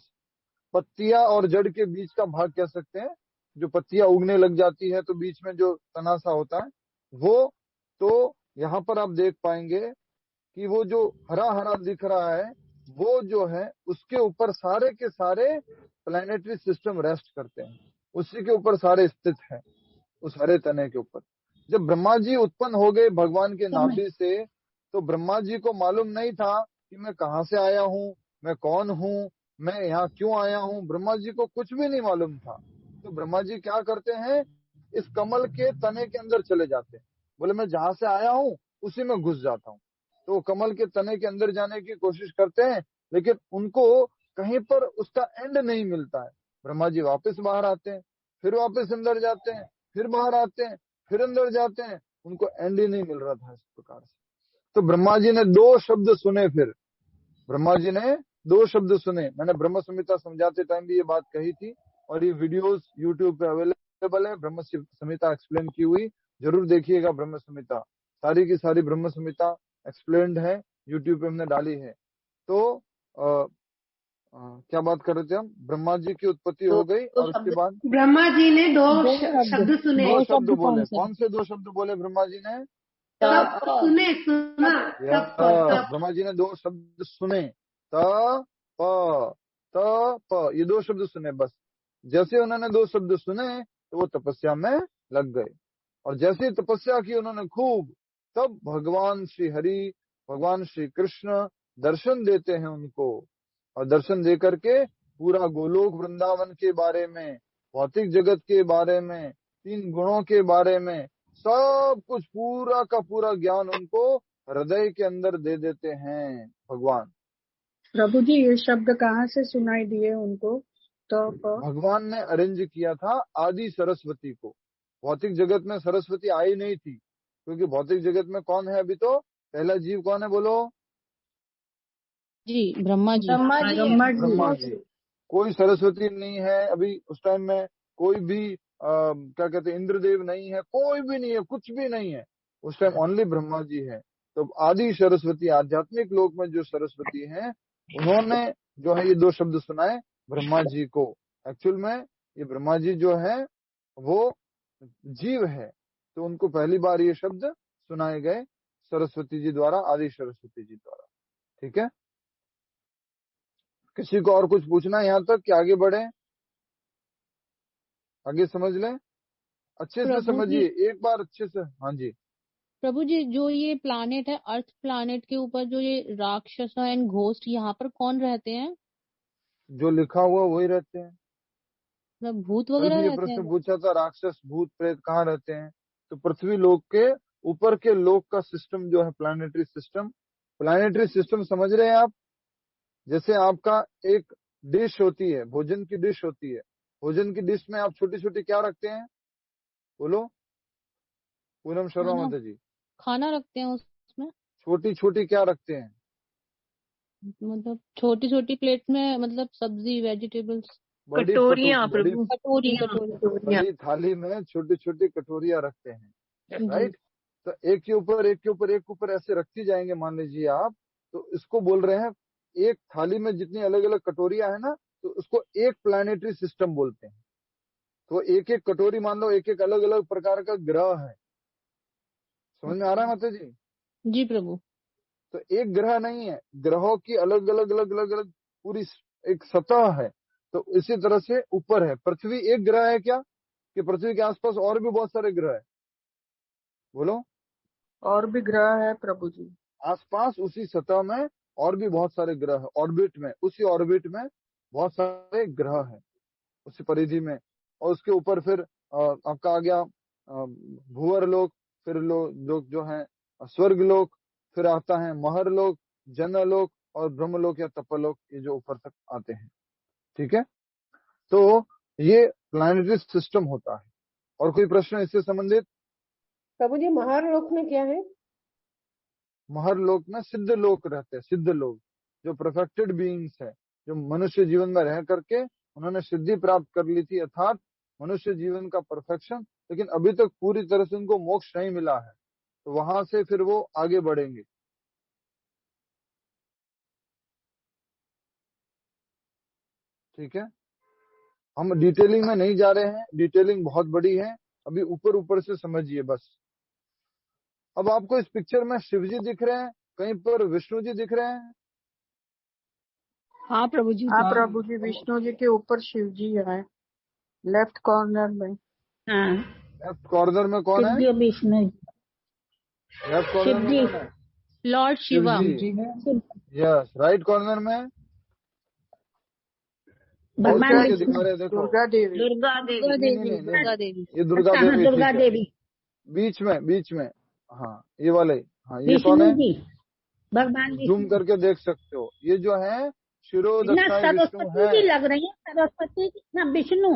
पत्तियां और जड़ के बीच का भाग कह सकते हैं। जो पत्तियां उगने लग जाती है तो बीच में जो तना सा होता है वो, तो यहाँ पर आप देख पाएंगे कि वो जो हरा हरा दिख रहा है वो जो है उसके ऊपर सारे के सारे प्लैनेटरी सिस्टम रेस्ट करते हैं। उसी के ऊपर सारे स्थित हैं, उस हरे तने के ऊपर। जब ब्रह्मा जी उत्पन्न हो गए भगवान के नाभि से, तो ब्रह्मा जी को मालूम नहीं था कि मैं कहाँ से आया हूँ, मैं कौन हूँ, मैं यहाँ क्यों आया हूँ। ब्रह्मा जी को कुछ भी नहीं मालूम था। तो ब्रह्मा जी क्या करते हैं? इस कमल के तने के अंदर चले जाते हैं। बोले मैं जहां से आया हूँ उसी में घुस जाता हूँ। तो वो कमल के तने के अंदर जाने की कोशिश करते हैं, लेकिन उनको कहीं पर उसका एंड नहीं मिलता है। ब्रह्मा जी वापस बाहर आते हैं, फिर वापस अंदर जाते हैं, फिर बाहर आते हैं, फिर अंदर जाते हैं। उनको एंड ही नहीं मिल रहा था इस प्रकार से। तो ब्रह्मा जी ने 2 शब्द सुने। फिर ब्रह्मा जी ने 2 शब्द सुने। मैंने ब्रह्म संहिता समझाते टाइम भी ये बात कही थी, और ये वीडियोस यूट्यूब पे अवेलेबल है। ब्रह्म संहिता एक्सप्लेन की हुई, जरूर देखिएगा। ब्रह्म संहिता सारी की सारी ब्रह्म संहिता एक्सप्लेन्ड है, यूट्यूब पे हमने डाली है। तो क्या बात कर रहे थे हम? ब्रह्मा जी की उत्पत्ति हो गई और उसके बाद ब्रह्मा जी ने 2 शब्द सुने। 2 शब्द बोले। कौन से 2 शब्द बोले ब्रह्मा जी ने? तब सुना ब्रह्मा जी ने 2 शब्द सुने, त प, ये 2 शब्द सुने। बस जैसे उन्होंने 2 शब्द सुने तो वो तपस्या में लग गए। और जैसे तपस्या की उन्होंने खूब, तब भगवान श्री हरि, भगवान श्री कृष्ण दर्शन देते हैं उनको। और दर्शन दे करके पूरा गोलोक वृंदावन के बारे में, भौतिक जगत के बारे में, 3 गुणों के बारे में, सब कुछ पूरा का पूरा ज्ञान उनको हृदय के अंदर दे देते हैं भगवान। प्रभु जी, ये शब्द कहाँ से सुनाई दिए उनको? तो भगवान ने अरेंज किया था आदि सरस्वती को। भौतिक जगत में सरस्वती आई नहीं थी, क्योंकि भौतिक जगत में कौन है अभी? तो पहला जीव कौन है बोलो? जी, ब्रह्मा जी। ब्रह्मा जी। कोई सरस्वती नहीं है अभी उस टाइम में। कोई भी क्या कहते हैं, इंद्रदेव नहीं है, कोई भी नहीं है, कुछ भी नहीं है उस टाइम। ओनली ब्रह्मा जी है। तो आदि सरस्वती, आध्यात्मिक लोक में जो सरस्वती हैं, उन्होंने जो है ये 2 शब्द सुनाए ब्रह्मा जी को। एक्चुअल में ये ब्रह्मा जी जो है वो जीव है, तो उनको पहली बार ये शब्द सुनाए गए सरस्वती जी द्वारा, आदि सरस्वती जी द्वारा। ठीक है, किसी को और कुछ पूछना है यहाँ तक कि आगे बढ़े? आगे समझ लें, अच्छे से समझिए एक बार अच्छे से। हाँ जी प्रभु जी, जो ये प्लानेट है, अर्थ प्लानेट के ऊपर जो ये राक्षस एंड घोस्ट, यहाँ पर कौन रहते हैं? जो लिखा हुआ वही रहते हैं। उसमें भूत कल वगैरह भी ये रहते प्रश्न हैं? पूछा था, राक्षस भूत प्रेत कहाँ रहते हैं? तो पृथ्वी लोक के ऊपर के लोक का सिस्टम जो है प्लानिटरी सिस्टम समझ रहे हैं आप? जैसे आपका एक डिश होती है, भोजन की डिश होती है, भोजन की डिश में आप छोटी छोटी क्या रखते हैं? बोलो पूनम शर्मा खाना माता जी, खाना रखते हैं उसमें, छोटी छोटी क्या रखते हैं? मतलब छोटी छोटी प्लेट में, मतलब सब्जी वेजिटेबल्स, बड़ी कटोरियां बड़ी प्रभु, कटोरी कटोरियां। बड़ी थाली में छोटी छोटी कटोरियां रखते हैं, जी। राइट? तो एक के ऊपर एक के ऊपर एक के ऊपर ऐसे रखती जाएंगे, मान लीजिए आप, तो इसको बोल रहे हैं एक थाली में जितनी अलग अलग कटोरियां है ना, तो उसको एक प्लानिटरी सिस्टम बोलते हैं। तो एक एक कटोरी मान लो एक एक अलग अलग प्रकार का ग्रह है। समझ में आ रहा है माता जी? जी प्रभु। तो एक ग्रह नहीं है, ग्रहों की अलग अलग अलग अलग अलग पूरी एक सतह है। तो इसी तरह से ऊपर है, पृथ्वी एक ग्रह है क्या? कि पृथ्वी के आसपास और भी बहुत सारे ग्रह है? बोलो। और भी ग्रह है प्रभु जी। आसपास उसी सतह में और भी बहुत सारे ग्रह है, ऑर्बिट में, उसी ऑर्बिट में बहुत सारे ग्रह है, उसी परिधि में। और उसके ऊपर फिर आपका आ गया भूवर लोक, फिर लोग जो है स्वर्ग लोक, फिर आता है महर लोक, जनलोक और ब्रह्मलोक या तपलोक, ये जो ऊपर तक आते हैं। ठीक है, तो ये प्लानिटरी सिस्टम होता है। और कोई प्रश्न इससे संबंधित? प्रभु जी महार लोक में क्या है? महर लोक में सिद्ध लोक रहते हैं, सिद्ध लोग जो परफेक्टेड बीइंग्स है, जो मनुष्य जीवन में रह करके उन्होंने सिद्धि प्राप्त कर ली थी, अर्थात मनुष्य जीवन का परफेक्शन, लेकिन अभी तक पूरी तरह से उनको मोक्ष नहीं मिला है, तो वहां से फिर वो आगे बढ़ेंगे। ठीक है, हम डिटेलिंग में नहीं जा रहे हैं, डिटेलिंग बहुत बड़ी है, अभी ऊपर ऊपर से समझिए बस। अब आपको इस पिक्चर में शिव जी दिख रहे हैं, कहीं पर विष्णु जी दिख रहे हैं? हाँ प्रभु जी। हाँ प्रभु जी, विष्णु जी के ऊपर शिव जी है, लेफ्ट कॉर्नर में। हाँ लेफ्ट कॉर्नर में कौन है? शिव जी विष्णु, लेफ्ट कॉर्नर शिव में जी, कौन है? लॉर्ड शिवा। शिव जी। यस, राइट कॉर्नर में और भगवान क्या विष्णु, दिखा रहे हैं? देखो, दुर्गा देवी। दुर्गा दुर्गा देवी। नहीं, देवी, दुर्गा देवी। ये दुर्गा अच्छा हाँ, देवी, दुर्गा ठीक है, देवी, बीच में, हाँ ये वाले, हाँ ये कौन विष्णु है? जी, भगवान जूम विष्णु। करके देख सकते हो, ये जो है ना शिरोदक्षाय विष्णु सरस्वती है। जी लग रही है, सरस्वती जी ना विष्णु,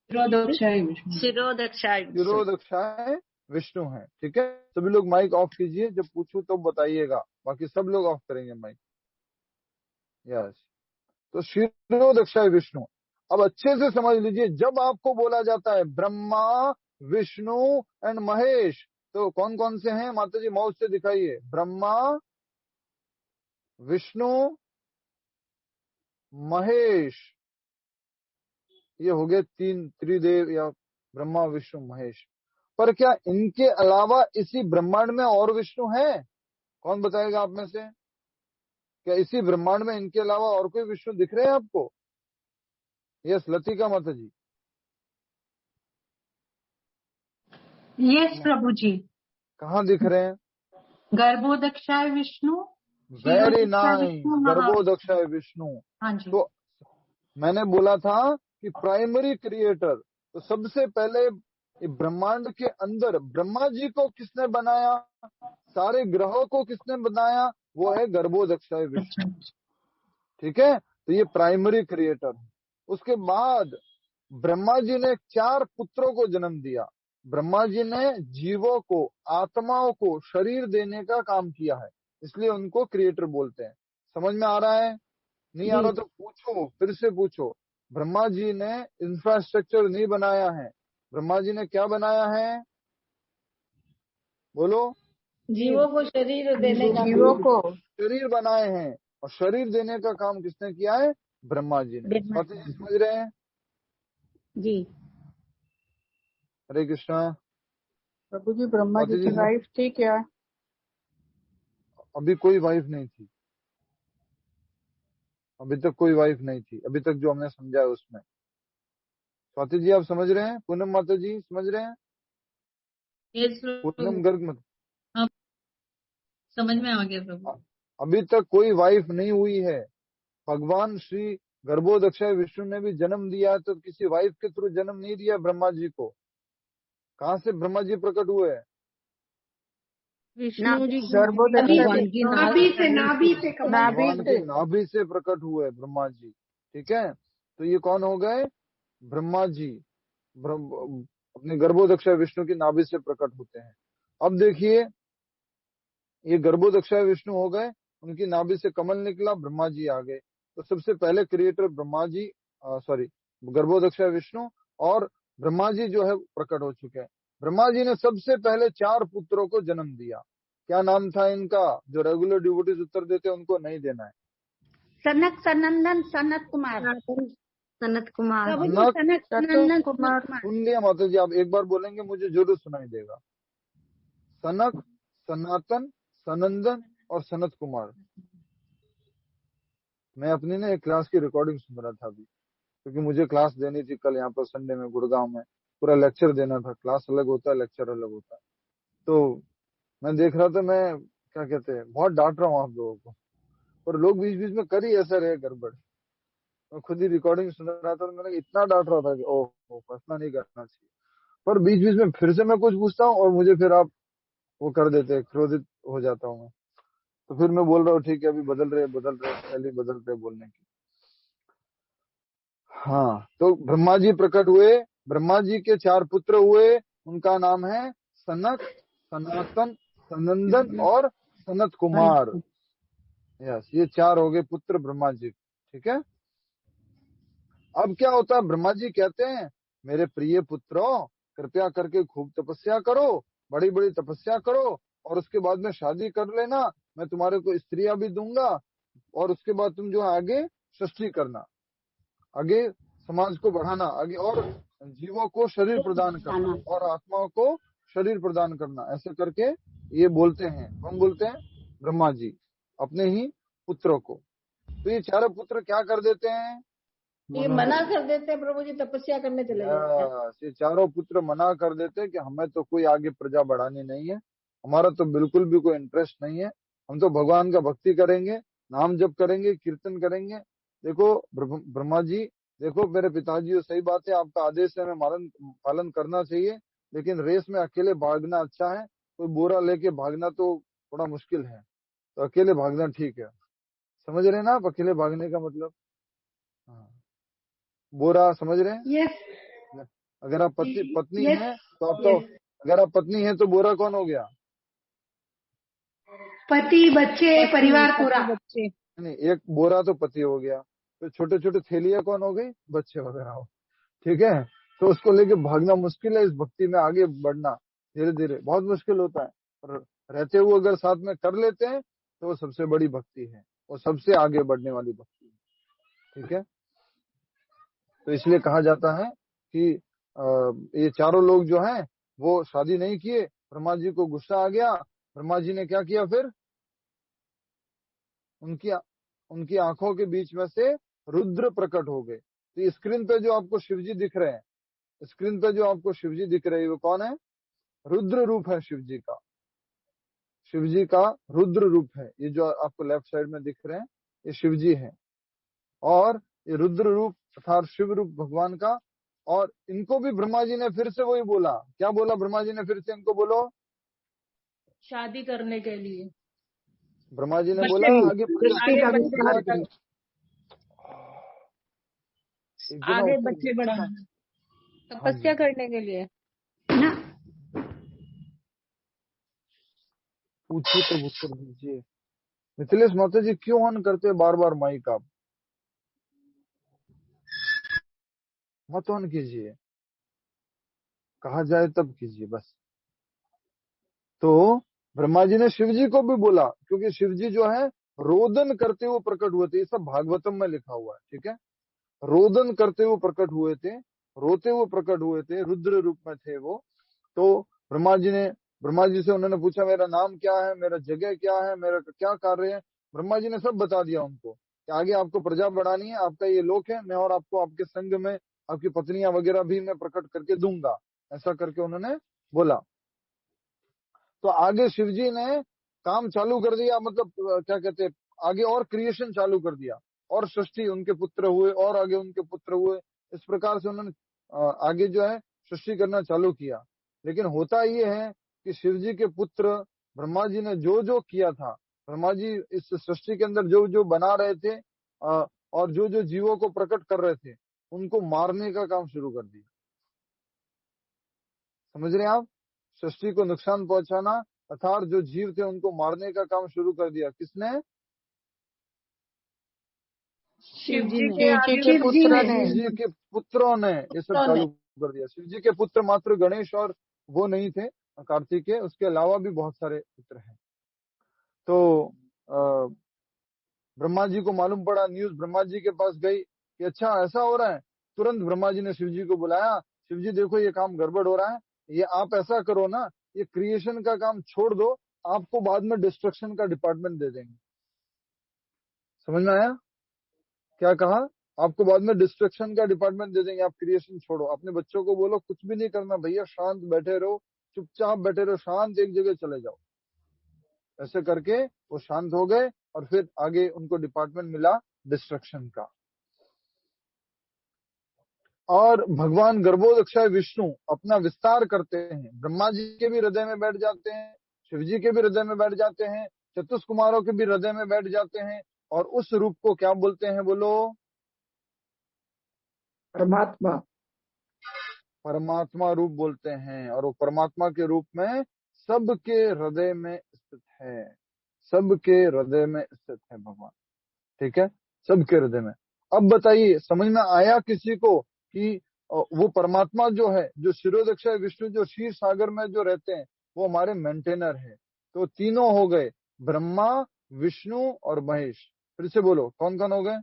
शिरोदक्षाय विष्णु। शिरोदक्षाय विष्णु। शिरोदक्षाय विष्णु है। ठीक है, सभी लोग माइक ऑफ कीजिए, जब पूछूं तो बताइएगा, बाकी सब लोग ऑफ करेंगे माइक। यस, तो शिरोदक्षाय विष्णु। अब अच्छे से समझ लीजिए, जब आपको बोला जाता है ब्रह्मा विष्णु एंड महेश, तो कौन कौन से हैं माता जी? माउस से दिखाइए। ब्रह्मा विष्णु महेश, ये हो गए तीन त्रिदेव या ब्रह्मा विष्णु महेश। पर क्या इनके अलावा इसी ब्रह्मांड में और विष्णु हैं? कौन बताएगा आप में से? क्या इसी ब्रह्मांड में इनके अलावा और कोई विष्णु दिख रहे हैं आपको? यस, लतिका माता जी। यस प्रभु जी। कहाँ दिख रहे हैं? गर्भोदक्षाय विष्णु, वेरी शिरोदक्षाय नाइस, विष्णु, गर्भोदक्षाय विष्णु। हाँ जी। तो मैंने बोला था कि प्राइमरी क्रिएटर, तो सबसे पहले ब्रह्मांड के अंदर ब्रह्मा जी को किसने बनाया, सारे ग्रहों को किसने बनाया? वो है गर्भोदक्षाय विष्णु। ठीक है, तो ये प्राइमरी क्रिएटर। उसके बाद ब्रह्मा जी ने 4 पुत्रों को जन्म दिया। ब्रह्मा जी ने जीवों को, आत्माओं को शरीर देने का काम किया है, इसलिए उनको क्रिएटर बोलते हैं। समझ में आ रहा है? नहीं आ रहा तो पूछो, फिर से पूछो। ब्रह्मा जी ने इंफ्रास्ट्रक्चर नहीं बनाया है, ब्रह्मा जी ने क्या बनाया है? बोलो। जीवों को शरीर देने का, जीवों को शरीर बनाए हैं, और शरीर देने का काम किसने किया है? ब्रह्मा जी ने। स्वाति जी समझ रहे हैं? जी। हरे कृष्णा। प्रभु जी, ब्रह्मा जी की वाइफ थी क्या? अभी कोई वाइफ नहीं थी, अभी तक कोई वाइफ नहीं थी, अभी तक जो हमने समझा है उसमें। स्वाति जी आप समझ रहे हैं? पूनम माता जी समझ रहे हैं? पूनम गर्ग मत, समझ में आ गया प्रभु। अभी तक कोई वाइफ नहीं हुई है। भगवान श्री गर्भोदक्षाय विष्णु ने भी जन्म दिया है, तो किसी वाइफ के थ्रू जन्म नहीं दिया ब्रह्मा जी को। कहाँ से ब्रह्मा जी प्रकट हुए हैं? विष्णु जी भगवान की भगवान की नाभि से प्रकट हुए ब्रह्मा जी। ठीक है, तो ये कौन हो गए? ब्रह्मा जी अपने गर्भोदक्षाय विष्णु की नाभि से प्रकट होते हैं। अब देखिए, ये गर्भोदक्षाय विष्णु हो गए, उनकी नाभि से कमल निकला, ब्रह्मा जी आ गए। तो सबसे पहले क्रिएटर ब्रह्मा जी, गर्भोदक्षाय विष्णु और ब्रह्मा जी जो है प्रकट हो चुके हैं। ब्रह्मा जी ने सबसे पहले 4 पुत्रों को जन्म दिया। क्या नाम था इनका? जो रेगुलर डिवोटीज उत्तर देते हैं उनको नहीं देना है। सनक सनंदन सनत कुमार सनत कुमार सुन लिया माता जी, आप एक बार बोलेंगे मुझे जरूर सुनाई देगा। सनक, सनातन, सनंदन और सनत कुमार। मैं अपनी ना एक क्लास की रिकॉर्डिंग सुन रहा था अभी, क्योंकि मुझे क्लास देनी थी कल यहाँ पर संडे में गुड़गांव में, पूरा लेक्चर देना था। क्लास अलग होता है, लेक्चर अलग होता है। तो मैं देख रहा था, मैं क्या कहते हैं, बहुत डांट रहा हूँ आप लोगों को, और लोग बीच बीच में कर ही ऐसा रहे गड़बड़। मैं खुद ही रिकॉर्डिंग सुन रहा था, मैंने इतना डांट रहा था कि ओह फैसला नहीं करना चाहिए, पर बीच बीच में फिर से मैं कुछ पूछता हूँ और मुझे फिर आप वो कर देते हैं, क्रोधित हो जाता हूँ मैं। तो फिर मैं बोल रहा हूँ ठीक है, अभी बदल रहे पहले बदल रहे बोलने की। हाँ, तो ब्रह्मा जी प्रकट हुए, ब्रह्मा जी के 4 पुत्र हुए, उनका नाम है सनक, सनातन, सनंदन और सनत कुमार। यस, ये 4 हो गए पुत्र ब्रह्मा जी। ठीक है, अब क्या होता है, ब्रह्मा जी कहते हैं मेरे प्रिय पुत्रों, कृपया करके खूब तपस्या करो, बड़ी बड़ी तपस्या करो, और उसके बाद में शादी कर लेना, मैं तुम्हारे को स्त्रियां भी दूंगा, और उसके बाद तुम जो है आगे सृष्टि करना, आगे समाज को बढ़ाना, आगे और जीवों को शरीर प्रदान करना और आत्माओं को शरीर प्रदान करना। ऐसे करके ये बोलते हैं, कौन बोलते हैं? ब्रह्मा जी अपने ही पुत्रों को। तो ये 4 पुत्र क्या कर देते हैं? ये मना कर देते हैं प्रभु जी, तपस्या करने चले जाते हैं। ये 4 पुत्र मना कर देते हैं कि हमें तो कोई आगे प्रजा बढ़ानी नहीं है, हमारा तो बिल्कुल भी कोई इंटरेस्ट नहीं है, हम तो भगवान का भक्ति करेंगे, नाम जप करेंगे, कीर्तन करेंगे। देखो ब्रह्मा जी, देखो मेरे पिताजी, सही बात है, आपका आदेश है, हमें पालन करना चाहिए, लेकिन रेस में अकेले भागना अच्छा है, कोई बोरा लेके भागना तो थोड़ा मुश्किल है, तो अकेले भागना ठीक है। समझ रहे हैं ना आप अकेले भागने का मतलब? हाँ, बोरा समझ रहे हैं? यस अगर आप पत्नी है तो आप तो, अगर आप पत्नी है तो बोरा कौन हो गया? पति, बच्चे, परिवार पूरा। नहीं, एक बोरा तो पति हो गया, तो छोटे छोटे थैलियां कौन हो गई? बच्चे वगैरह हो। ठीक है, तो उसको लेके भागना मुश्किल है, इस भक्ति में आगे बढ़ना धीरे धीरे बहुत मुश्किल होता है, और रहते हुए अगर साथ में कर लेते हैं तो वो सबसे बड़ी भक्ति है, वो सबसे आगे बढ़ने वाली भक्ति है। ठीक है, तो इसलिए कहा जाता है कि ये 4 लोग जो हैं वो शादी नहीं किए, ब्रह्मा जी को गुस्सा आ गया, ब्रह्मा जी ने क्या किया फिर? उनकी आंखों के बीच में से रुद्र प्रकट हो गए। तो ये स्क्रीन पे जो आपको शिवजी दिख रहे हैं, स्क्रीन पे जो आपको शिवजी दिख रहे हैं, वो कौन है? रुद्र रूप है शिवजी का, शिवजी का रुद्र रूप है। ये जो आपको लेफ्ट साइड में दिख रहे हैं ये शिवजी है, और ये रुद्र रूप अर्थात शिव रूप भगवान का। और इनको भी ब्रह्मा जी ने फिर से वही बोला, क्या बोला ब्रह्मा जी ने फिर से इनको? बोलो, शादी करने के लिए ब्रह्मा जी ने बोला आगे बच्चे बढ़ाना, तपस्या करने के लिए। पूछिए तो उत्तर दीजिए। मिथिलेश माता जी क्यों ऑन करते बार बार माइक? आप मत ऑन कीजिए, कहा जाए तब कीजिए बस। तो ब्रह्मा जी ने शिव जी को भी बोला, क्योंकि शिव जी जो है रोदन करते हुए प्रकट हुए थे, ये सब भागवतम में लिखा हुआ है। ठीक है, रोदन करते हुए प्रकट हुए थे, रोते हुए प्रकट हुए थे, रुद्र रूप में थे वो। तो ब्रह्मा जी से उन्होंने पूछा मेरा नाम क्या है, मेरा जगह क्या है, मेरा क्या कार्य है। ब्रह्मा जी ने सब बता दिया उनको कि आगे आपको प्रजा बढ़ानी है, आपका ये लोक है, मैं और आपको आपके संग में आपकी पत्नियां वगैरह भी मैं प्रकट करके दूंगा, ऐसा करके उन्होंने बोला। तो आगे शिवजी ने काम चालू कर दिया, मतलब क्या कहते हैं, आगे और क्रिएशन चालू कर दिया। और सृष्टि उनके पुत्र हुए और आगे उनके पुत्र हुए। इस प्रकार से उन्होंने आगे जो है सृष्टि करना चालू किया। लेकिन होता ये है कि शिव जी के पुत्र ब्रह्मा जी ने जो जो किया था, ब्रह्मा जी इस सृष्टि के अंदर जो जो बना रहे थे और जो जो जीवों को प्रकट कर रहे थे, उनको मारने का काम शुरू कर दिया। समझ रहे हैं आप? सृष्टि को नुकसान पहुंचाना अर्थात जो जीव थे उनको मारने का काम शुरू कर दिया। किसने? शिव जी शिव जी के पुत्र ने शिव जी के पुत्रों ने ये सब चालू कर दिया। शिव जी के पुत्र मात्र गणेश और वो नहीं थे, कार्तिकेय, उसके अलावा भी बहुत सारे पुत्र हैं। तो ब्रह्मा जी को मालूम पड़ा, न्यूज ब्रह्मा जी के पास गई कि अच्छा ऐसा हो रहा है। तुरंत ब्रह्मा जी ने शिव जी को बुलाया, शिव जी देखो ये काम गड़बड़ हो रहा है, ये आप ऐसा करो ना, ये क्रिएशन का काम छोड़ दो, आपको बाद में डिस्ट्रक्शन का डिपार्टमेंट दे देंगे। समझ में आया क्या कहा? आपको बाद में डिस्ट्रक्शन का डिपार्टमेंट दे देंगे, आप क्रिएशन छोड़ो। अपने बच्चों को बोलो कुछ भी नहीं करना भैया, शांत बैठे रहो, चुपचाप बैठे रहो, शांत एक जगह चले जाओ। ऐसे करके वो शांत हो गए और फिर आगे उनको डिपार्टमेंट मिला डिस्ट्रक्शन का। और भगवान गर्भोदक्षाय विष्णु अपना विस्तार करते हैं। ब्रह्मा जी के भी हृदय में बैठ जाते हैं, शिव जी के भी हृदय में बैठ जाते हैं, चतुष्कुमारों के भी हृदय में बैठ जाते हैं। और उस रूप को क्या बोलते हैं? बोलो। परमात्मा। परमात्मा रूप बोलते हैं। और वो परमात्मा के रूप में सबके हृदय में स्थित है, सबके हृदय में स्थित है भगवान। ठीक है, सबके हृदय में। अब बताइए, समझ में आया किसी को कि वो परमात्मा जो है, जो शिरोदक्षाय विष्णु, जो क्षीर सागर में जो रहते हैं, वो हमारे मेंटेनर है। तो तीनों हो गए, ब्रह्मा, विष्णु और महेश। फिर से बोलो, कौन कौन हो गए?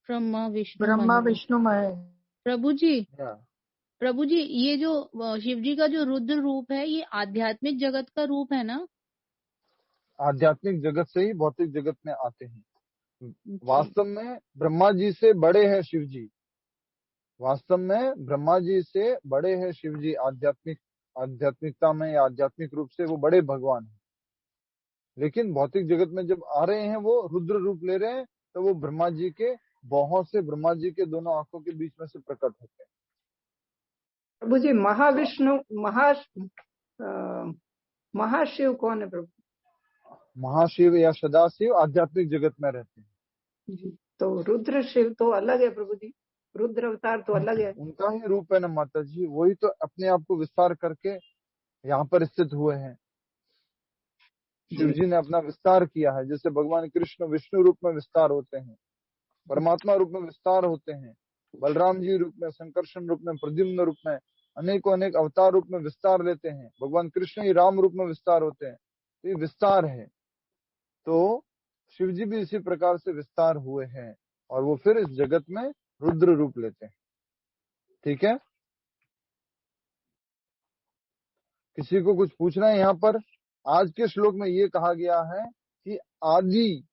ब्रह्मा विष्णु महेश। प्रभु जी, ये जो शिव जी का जो रुद्र रूप है, ये आध्यात्मिक जगत का रूप है ना? आध्यात्मिक जगत से ही भौतिक जगत में आते हैं। वास्तव में ब्रह्मा जी से बड़े हैं शिव जी, वास्तव में ब्रह्मा जी से बड़े हैं शिव जी। आध्यात्मिकता में या आध्यात्मिक रूप से वो बड़े भगवान हैं। लेकिन भौतिक जगत में जब आ रहे हैं, वो रुद्र रूप ले रहे हैं, तो वो ब्रह्मा जी के बाहों से, ब्रह्मा जी के दोनों आंखों के बीच में से प्रकट होते हैं। प्रभु जी, महाविष्णु महाशिव कौन है प्रभु? महाशिव या सदाशिव आध्यात्मिक जगत में रहते हैं जी। तो रुद्र शिव तो अलग है प्रभु जी, रुद्र अवतार तो अलग है। उनका ही रूप है ना माता जी, वही तो अपने आप को विस्तार करके यहाँ पर स्थित हुए हैं। शिव जी ने अपना विस्तार किया है। जैसे भगवान कृष्ण विष्णु रूप में विस्तार होते हैं, परमात्मा रूप में विस्तार होते हैं, बलराम जी रूप में, संकर्षण रूप में, प्रद्युम्न रूप में, अनेकों अनेक अवतार रूप में विस्तार लेते हैं। भगवान कृष्ण ही राम रूप में विस्तार होते हैं। तो ये विस्तार है। तो शिव जी भी इसी प्रकार से विस्तार हुए हैं और वो फिर इस जगत में रुद्र रूप लेते हैं। ठीक है, किसी को कुछ पूछना है यहाँ पर? आज के श्लोक में ये कहा गया है कि आदि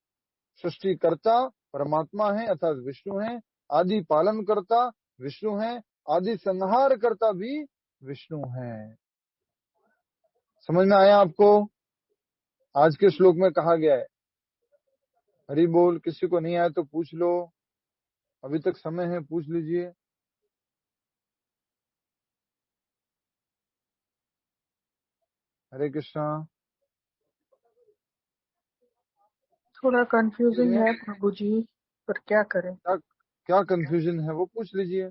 सृष्टिकर्ता परमात्मा है अर्थात विष्णु है, आदि पालन करता विष्णु है, आदि संहार करता भी विष्णु है। समझ में आया आपको? आज के श्लोक में कहा गया है। हरि बोल। किसी को नहीं आया तो पूछ लो, अभी तक समय है, पूछ लीजिए। हरे कृष्णा। थोड़ा कंफ्यूजिंग है प्रभु जी, पर क्या करें? क्या कंफ्यूजन है वो पूछ लीजिए।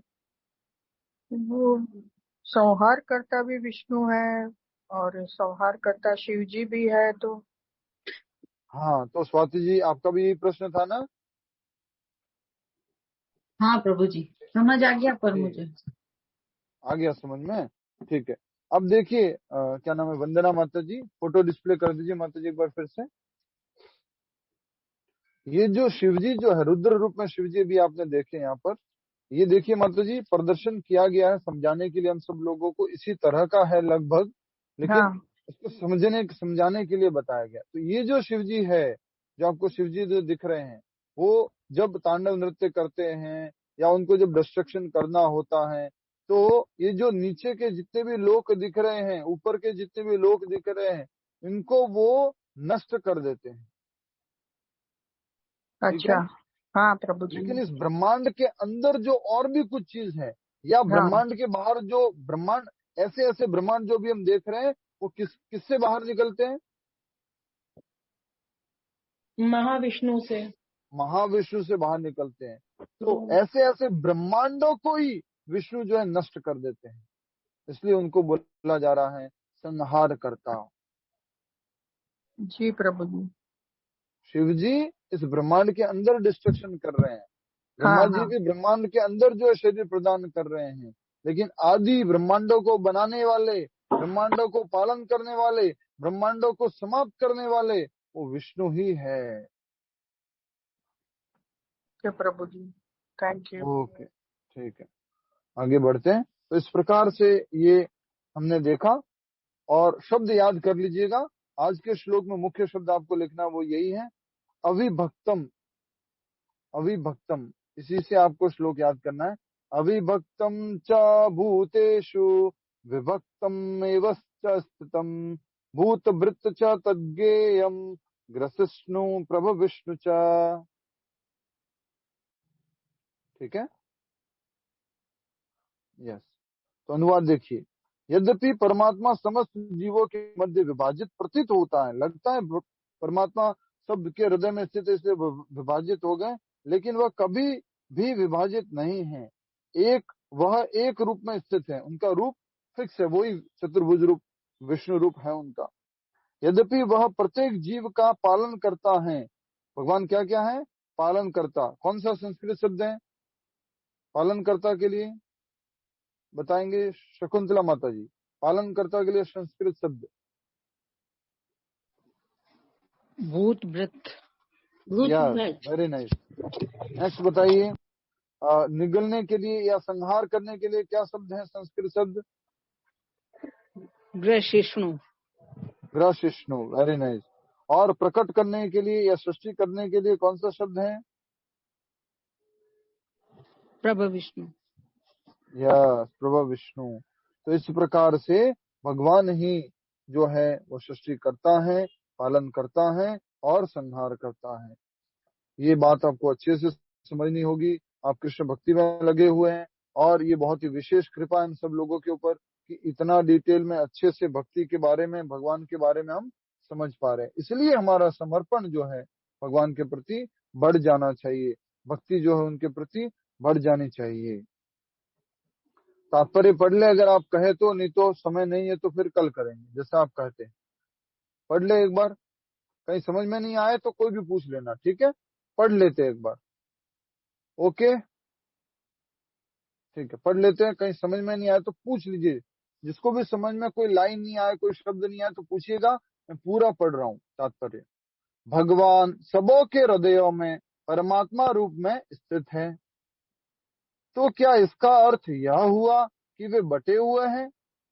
वो संहार करता भी विष्णु है और संहार करता शिव जी भी है। तो हाँ, तो स्वाति जी आपका भी यही प्रश्न था ना? हाँ प्रभु जी, समझ आ गया पर मुझे आ गया समझ में। ठीक है, अब देखिए क्या नाम है, वंदना माता जी, फोटो डिस्प्ले कर दीजिए माता जी एक बार फिर से। ये जो शिवजी जो है रुद्र रूप में शिवजी भी आपने देखे यहाँ पर, ये देखिए माता जी, प्रदर्शन किया गया है समझाने के लिए हम सब लोगों को। इसी तरह का है लगभग, लेकिन इसको समझाने के लिए बताया गया। तो ये जो शिवजी है, जो आपको शिवजी जो दिख रहे हैं, वो जब तांडव नृत्य करते हैं या उनको जब डिस्ट्रक्शन करना होता है, तो ये जो नीचे के जितने भी लोक दिख रहे हैं, ऊपर के जितने भी लोक दिख रहे हैं, इनको वो नष्ट कर देते हैं। अच्छा, हाँ प्रभु जी। लेकिन इस ब्रह्मांड के अंदर जो और भी कुछ चीज है, या ब्रह्मांड के बाहर जो ब्रह्मांड, ऐसे ऐसे ब्रह्मांड जो भी हम देख रहे हैं, वो किससे बाहर निकलते हैं? महाविष्णु से। महाविष्णु से बाहर निकलते हैं। तो ऐसे ऐसे ब्रह्मांडों को ही विष्णु जो है नष्ट कर देते हैं, इसलिए उनको बोला जा रहा है संहार करता। जी प्रभु जी। शिव जी इस ब्रह्मांड के अंदर डिस्ट्रक्शन कर रहे हैं, ब्रह्मा जी भी ब्रह्मांड के अंदर जो है शरीर प्रदान कर रहे हैं, लेकिन आदि ब्रह्मांडों को बनाने वाले, ब्रह्मांडों को पालन करने वाले, ब्रह्मांडों को समाप्त करने वाले वो विष्णु ही है। प्रभु जी, थैंक यू। ओके, ठीक है, आगे बढ़ते हैं। तो इस प्रकार से ये हमने देखा, और शब्द याद कर लीजिएगा। आज के श्लोक में मुख्य शब्द आपको लिखना वो यही है, अविभक्तम। अविभक्तम, इसी से आपको श्लोक याद करना है। अविभक्तम च भूतेषु विभक्तम एव च स्थितम भूतभृत च तद्गेयम ग्रसिष्णु प्रभ विष्णु च। ठीक है, यस। तो अनुवाद देखिए, यद्यपि परमात्मा समस्त जीवों के मध्य विभाजित प्रतीत होता है, लगता है परमात्मा शब्द के हृदय में स्थित इसलिए विभाजित हो गए, लेकिन वह कभी भी विभाजित नहीं है। वह एक रूप में स्थित है, उनका रूप फिक्स है, वही चतुर्भुज रूप विष्णु रूप है उनका। यद्यपि वह प्रत्येक जीव का पालन करता है। भगवान क्या क्या है? पालन करता। कौन सा संस्कृत शब्द है पालन करता के लिए? बताएंगे शकुंतला माता जी। पालनकर्ता के लिए संस्कृत शब्द भूतभृत। Very nice. नेक्स्ट बताइए, निगलने के लिए या संहार करने के लिए क्या शब्द है संस्कृत शब्द? ग्रसिष्णु। ग्रसिष्णु, वेरी नाइस। और प्रकट करने के लिए या सृष्टि करने के लिए कौन सा शब्द है? प्रभ विष्णु। यस, प्रभु विष्णु। तो इस प्रकार से भगवान ही जो है वो सृष्टि करता है, पालन करता है और संहार करता है। ये बात आपको अच्छे से समझनी होगी। आप कृष्ण भक्ति में लगे हुए हैं, और ये बहुत ही विशेष कृपा है हम सब लोगों के ऊपर कि इतना डिटेल में अच्छे से भक्ति के बारे में, भगवान के बारे में हम समझ पा रहे हैं। इसलिए हमारा समर्पण जो है भगवान के प्रति बढ़ जाना चाहिए, भक्ति जो है उनके प्रति बढ़ जानी चाहिए। तात्पर्य पढ़ ले अगर आप कहे तो, नहीं तो समय नहीं है तो फिर कल करेंगे जैसा आप कहते हैं। पढ़ ले एक बार, कहीं समझ में नहीं आए तो कोई भी पूछ लेना, ठीक है? पढ़ लेते एक बार, ओके ठीक है, पढ़ लेते हैं। कहीं समझ में नहीं आए तो पूछ लीजिए, जिसको भी समझ में कोई लाइन नहीं आए, कोई शब्द नहीं आए तो पूछिएगा, मैं पूरा पढ़ रहा हूँ। तात्पर्य, भगवान सबों के हृदयों में परमात्मा रूप में स्थित है। तो क्या इसका अर्थ यह हुआ कि वे बटे हुए हैं,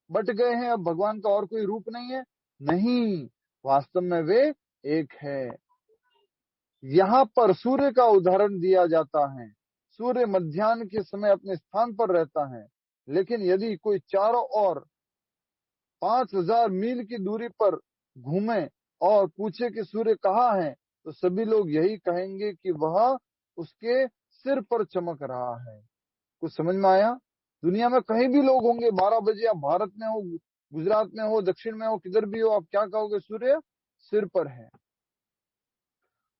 बट गए हैं, अब भगवान का और कोई रूप नहीं है? नहीं, वास्तव में वे एक है। यहाँ पर सूर्य का उदाहरण दिया जाता है। सूर्य मध्याह्न के समय अपने स्थान पर रहता है, लेकिन यदि कोई चारों ओर 5000 मील की दूरी पर घूमे और पूछे कि सूर्य कहाँ है, तो सभी लोग यही कहेंगे कि वह उसके सिर पर चमक रहा है। कुछ समझ में आया? दुनिया में कहीं भी लोग होंगे, 12 बजे, आप भारत में हो, गुजरात में हो, दक्षिण में हो, किधर भी हो, आप क्या कहोगे? सूर्य सिर पर है।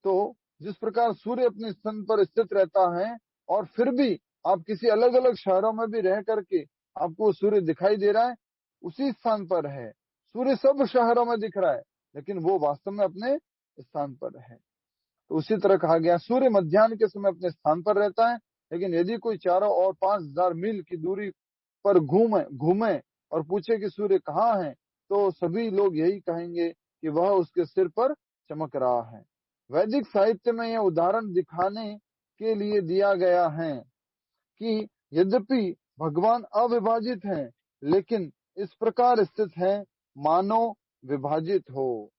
तो जिस प्रकार सूर्य अपने स्थान पर स्थित रहता है, और फिर भी आप किसी अलग अलग शहरों में भी रह करके आपको सूर्य दिखाई दे रहा है, उसी स्थान पर है। सूर्य सब शहरों में दिख रहा है, लेकिन वो वास्तव में अपने स्थान पर है। तो उसी तरह कहा गया, सूर्य मध्याह्न के समय अपने स्थान पर रहता है, लेकिन यदि कोई चारों ओर 5000 मील की दूरी पर घूमे और पूछे कि सूर्य कहाँ है, तो सभी लोग यही कहेंगे कि वह उसके सिर पर चमक रहा है। वैदिक साहित्य में यह उदाहरण दिखाने के लिए दिया गया है कि यद्यपि भगवान अविभाजित हैं, लेकिन इस प्रकार स्थित हैं मानो विभाजित हो।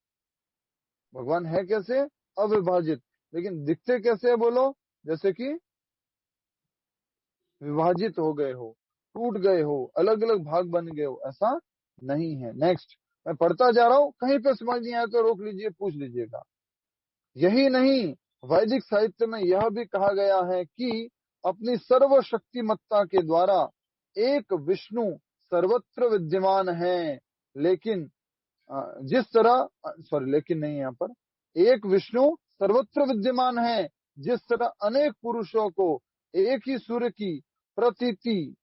भगवान है कैसे? अविभाजित, लेकिन दिखते कैसे है? बोलो, जैसे कि विभाजित हो गए हो, टूट गए हो, अलग अलग भाग बन गए हो, ऐसा नहीं है। नेक्स्ट, मैं पढ़ता जा रहा हूँ, कहीं पे समझ नहीं आया तो रोक लीजिए, पूछ लीजिएगा। यही नहीं, वैदिक साहित्य में यह भी कहा गया है कि अपनी सर्वशक्तिमत्ता के द्वारा एक विष्णु सर्वत्र विद्यमान है, लेकिन जिस तरह लेकिन नहीं, यहाँ पर एक विष्णु सर्वत्र विद्यमान है, जिस तरह अनेक पुरुषों को एक ही सूर्य की प्रतीति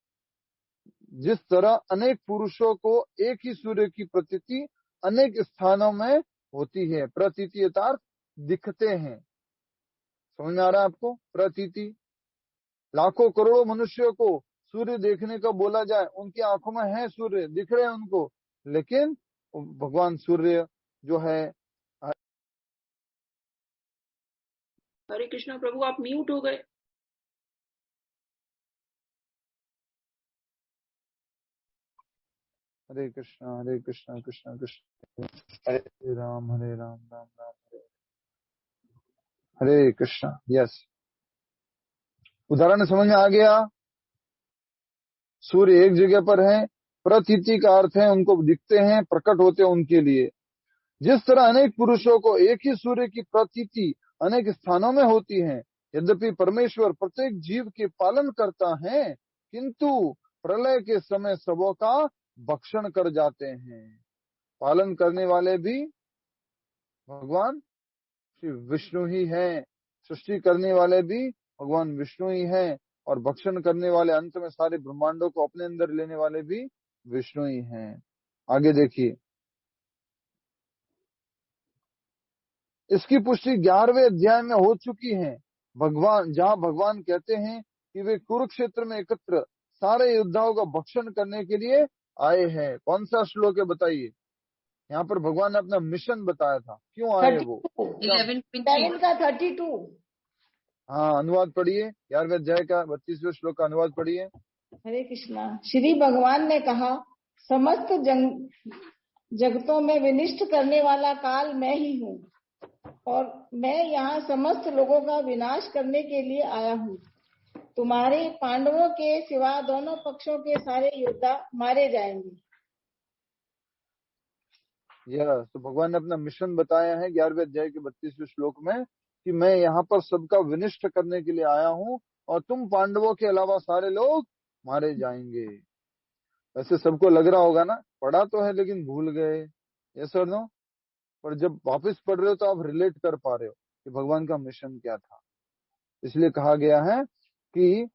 जिस तरह अनेक पुरुषों को एक ही सूर्य की प्रतीति अनेक स्थानों में होती है। प्रतीति अर्थात दिखते हैं। समझ में आ रहा है आपको? प्रतीति लाखों करोड़ों मनुष्यों को सूर्य देखने का बोला जाए, उनकी आंखों में है सूर्य, दिख रहे हैं उनको, लेकिन भगवान सूर्य जो है। हरे कृष्णा प्रभु, आप म्यूट हो गए। हरे कृष्णा कृष्णा कृष्ण हरे राम राम राम हरे कृष्णा। यस, उदाहरण समझ में आ गया। सूर्य एक जगह पर है, प्रतीति का अर्थ है उनको दिखते हैं, प्रकट होते हैं उनके लिए। जिस तरह अनेक पुरुषों को एक ही सूर्य की प्रतीति अनेक स्थानों में होती है, यद्यपि परमेश्वर प्रत्येक जीव के पालन करता है, किंतु प्रलय के समय सबों का भक्षण कर जाते हैं। पालन करने वाले भी भगवान श्री विष्णु ही हैं, सृष्टि करने वाले भी भगवान विष्णु ही हैं, और भक्षण करने वाले, अंत में सारे ब्रह्मांडों को अपने अंदर लेने वाले भी विष्णु ही हैं। आगे देखिए, इसकी पुष्टि 11वें अध्याय में हो चुकी है, जहां भगवान कहते हैं कि वे कुरुक्षेत्र में एकत्र सारे योद्धाओं का भक्षण करने के लिए आए हैं। कौन सा श्लोक है बताइए? यहाँ पर भगवान ने अपना मिशन बताया था, क्यों आए वो? 11 का 32। हाँ, अनुवाद पढ़िए, 11वें अध्याय का 32वें श्लोक का अनुवाद पढ़िए। हरे कृष्णा। श्री भगवान ने कहा, समस्त जगतों में विनिष्ट करने वाला काल मैं ही हूँ, और मैं यहाँ समस्त लोगों का विनाश करने के लिए आया हूँ। तुम्हारे पांडवों के सिवा दोनों पक्षों के सारे योद्धा मारे जाएंगे। तो भगवान ने अपना मिशन बताया है 11वें अध्याय के 32वें श्लोक में कि मैं यहाँ पर सबका विनिष्ट करने के लिए आया हूँ, और तुम पांडवों के अलावा सारे लोग मारे जाएंगे। वैसे सबको लग रहा होगा ना, पढ़ा तो है लेकिन भूल गए, ये सर नो, पर जब वापस पढ़ रहे हो तो आप रिलेट कर पा रहे हो कि भगवान का मिशन क्या था। इसलिए कहा गया है कि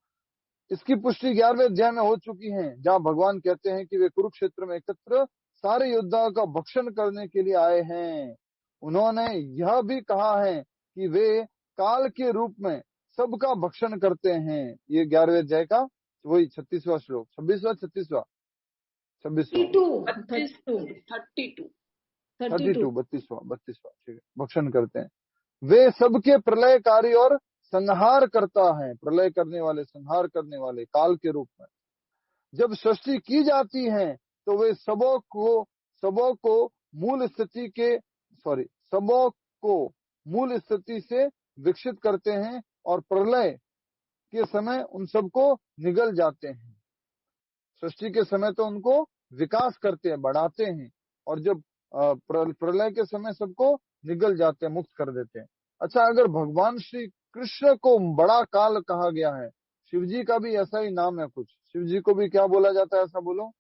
इसकी पुष्टि 11वें अध्याय में हो चुकी है, जहाँ भगवान कहते हैं कि वे कुरुक्षेत्र में एकत्र सारे योद्धाओं का भक्षण करने के लिए आए हैं। उन्होंने यह भी कहा है कि वे काल के रूप में सबका भक्षण करते हैं। ये 11वें अध्याय का वही 36वां श्लोक, 26वां 36वां 32वां ठीक है, भक्षण करते हैं। वे सबके प्रलयकारी और संहार करता है, प्रलय करने वाले, संहार करने वाले, काल के रूप में। जब सृष्टि की जाती है तो वे सबों को मूल स्थिति से विकसित करते हैं, और प्रलय के समय उन सबको निगल जाते हैं। सृष्टि के समय तो उनको विकास करते हैं, बढ़ाते हैं, और जब प्रलय के समय सबको निगल जाते हैं, मुक्त कर देते हैं। अच्छा, अगर भगवान श्री कृष्ण को बड़ा काल कहा गया है, शिव जी का भी ऐसा ही नाम है कुछ, शिव जी को भी क्या बोला जाता है, ऐसा बोलो?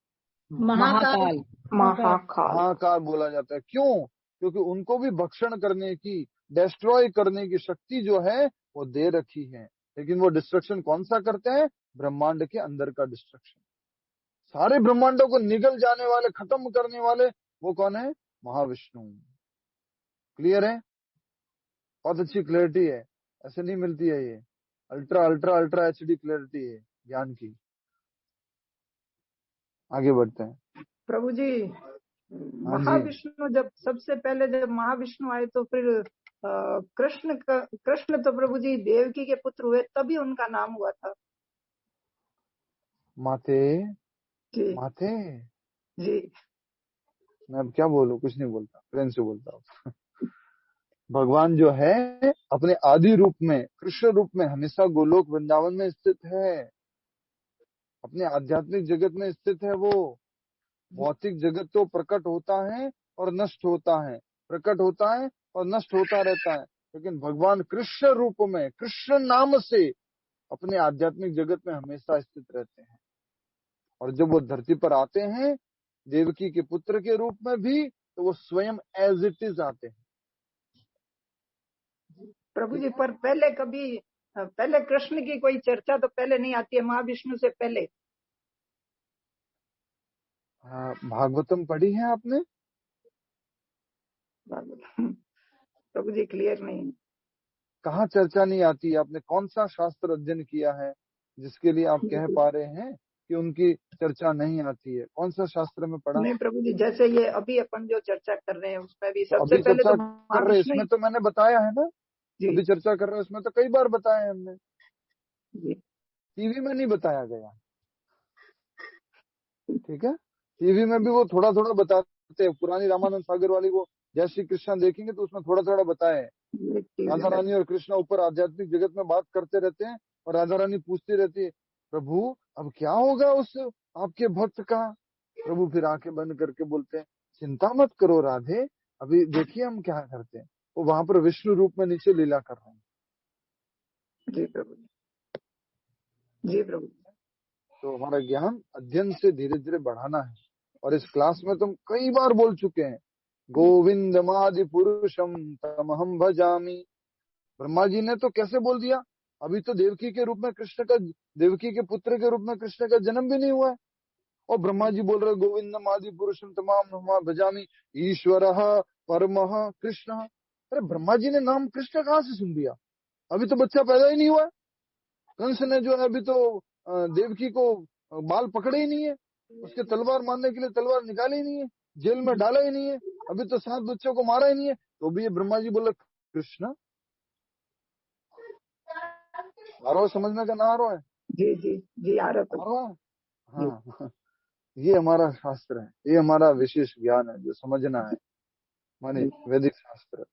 महाकाल। महाकाल बोला जाता है। क्यों? क्योंकि उनको भी भक्षण करने की, डिस्ट्रॉय करने की शक्ति जो है वो दे रखी है। लेकिन वो डिस्ट्रक्शन कौन सा करते हैं? ब्रह्मांड के अंदर का डिस्ट्रक्शन। सारे ब्रह्मांडों को निगल जाने वाले, खत्म करने वाले वो कौन है? महाविष्णु। क्लियर है? बहुत अच्छी क्लैरिटी है, ऐसे नहीं मिलती है ये। Ultra ultra ultra HD clarity है ज्ञान की। आगे बढ़ते हैं। प्रभु जी, महाविष्णु जब सबसे पहले जब महाविष्णु आए तो फिर कृष्ण तो प्रभु जी देवकी के पुत्र हुए, तभी उनका नाम हुआ था। माते जी, मैं अब क्या बोलूं, कुछ नहीं बोलता, प्रेम से बोलता हूँ। भगवान जो है अपने आदि रूप में, कृष्ण रूप में हमेशा गोलोक वृंदावन में स्थित है, अपने आध्यात्मिक जगत में स्थित है। वो भौतिक जगत तो प्रकट होता है और नष्ट होता है, प्रकट होता है और नष्ट होता रहता है, लेकिन भगवान कृष्ण रूप में, कृष्ण नाम से अपने आध्यात्मिक जगत में हमेशा स्थित रहते हैं। और जब वो धरती पर आते हैं देवकी के पुत्र के रूप में भी, तो वो स्वयं एज इट इज आते हैं। प्रभु जी, पर पहले कृष्ण की कोई चर्चा तो पहले नहीं आती है, महाविष्णु से पहले। हाँ, भागवतम पढ़ी है आपने? प्रभु जी क्लियर नहीं। कहाँ चर्चा नहीं आती? आपने कौन सा शास्त्र अध्ययन किया है जिसके लिए आप कह पा रहे हैं कि उनकी चर्चा नहीं आती है? कौन सा शास्त्र में पढ़ा? नहीं प्रभु जी, जैसे ये अभी अपन जो चर्चा कर रहे हैं उसमें भी तो सबसे अभी पहले चर्चा तो कर रहे हैं, इसमें तो मैंने बताया है ना। अभी जी चर्चा कर रहे हैं उसमें तो कई बार बताया है हमने। जी टीवी में नहीं बताया गया, ठीक है? टीवी में भी वो थोड़ा थोड़ा बताते हैं। पुरानी रामानंद सागर वाली वो जय श्री कृष्ण देखेंगे तो उसमें थोड़ा थोड़ा बताया है। राधा रानी और कृष्णा ऊपर आध्यात्मिक जगत में बात करते रहते हैं और राधा रानी पूछती रहती है, प्रभु अब क्या होगा उस आपके भक्त का? प्रभु फिर आंखें बंद करके बोलते हैं, चिंता मत करो राधे, अभी देखिए हम क्या करते हैं। वो वहां पर विष्णु रूप में नीचे लीला कर रहे हैं। जी प्रभु जी प्रभु। तो हमारा ज्ञान अध्ययन से धीरे धीरे बढ़ाना है। और इस क्लास में तुम कई बार बोल चुके हैं, गोविंदमादि पुरुषम तमहम भजामी। ब्रह्मा जी ने तो कैसे बोल दिया? अभी तो देवकी के रूप में कृष्ण का, देवकी के पुत्र के रूप में कृष्ण का जन्म भी नहीं हुआ है, और ब्रह्मा जी बोल रहे गोविंदम आदि पुरुषम तमाम भजामी ईश्वर परमः कृष्ण। अरे ब्रह्मा जी ने नाम कृष्ण कहाँ से सुन दिया? अभी तो बच्चा पैदा ही नहीं हुआ है। कंस ने जो है अभी तो देवकी को बाल पकड़े ही नहीं है, उसके तलवार मारने के लिए तलवार निकाली ही नहीं है, जेल में डाला ही नहीं है, अभी तो 7 बच्चों को मारा ही नहीं है, तो भी ये ब्रह्मा जी बोले कृष्ण। आ रहा समझने का? ना आ रहा है? जी जी जी आ रहा है। हाँ, ये हमारा शास्त्र है, ये हमारा विशेष ज्ञान है जो समझना है, माने वैदिक शास्त्र।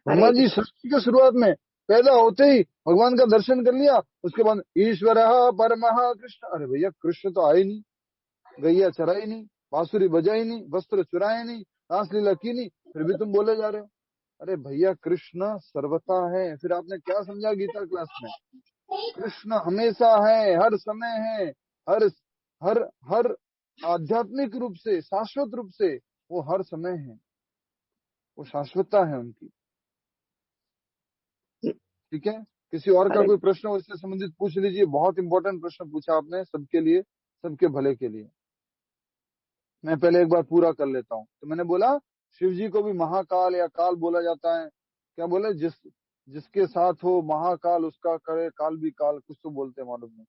ब्रह्मा जी सृष्टि की शुरुआत में पैदा होते ही भगवान का दर्शन कर लिया, उसके बाद ईश्वर परमः कृष्ण। अरे भैया कृष्ण तो आए नहीं, गैया चराई नहीं, बांसुरी बजाई नहीं, वस्त्र चुराए नहीं, रासलीला की नहीं, फिर भी तुम बोले जा रहे हो। अरे भैया कृष्ण सर्वथा है। फिर आपने क्या समझा गीता क्लास में? कृष्ण हमेशा है, हर समय है, हर हर हर आध्यात्मिक रूप से, शाश्वत रूप से वो हर समय है, वो शाश्वतता है उनकी। ठीक है? किसी और का कोई प्रश्न हो इससे संबंधित पूछ लीजिए। बहुत इंपॉर्टेंट प्रश्न पूछा आपने, सबके लिए, सबके भले के लिए। मैं पहले एक बार पूरा कर लेता हूँ। तो मैंने बोला शिव जी को भी महाकाल या काल बोला जाता है। क्या बोले? जिसके साथ हो महाकाल उसका करे काल भी काल, कुछ तो बोलते हैं, मालूम नहीं।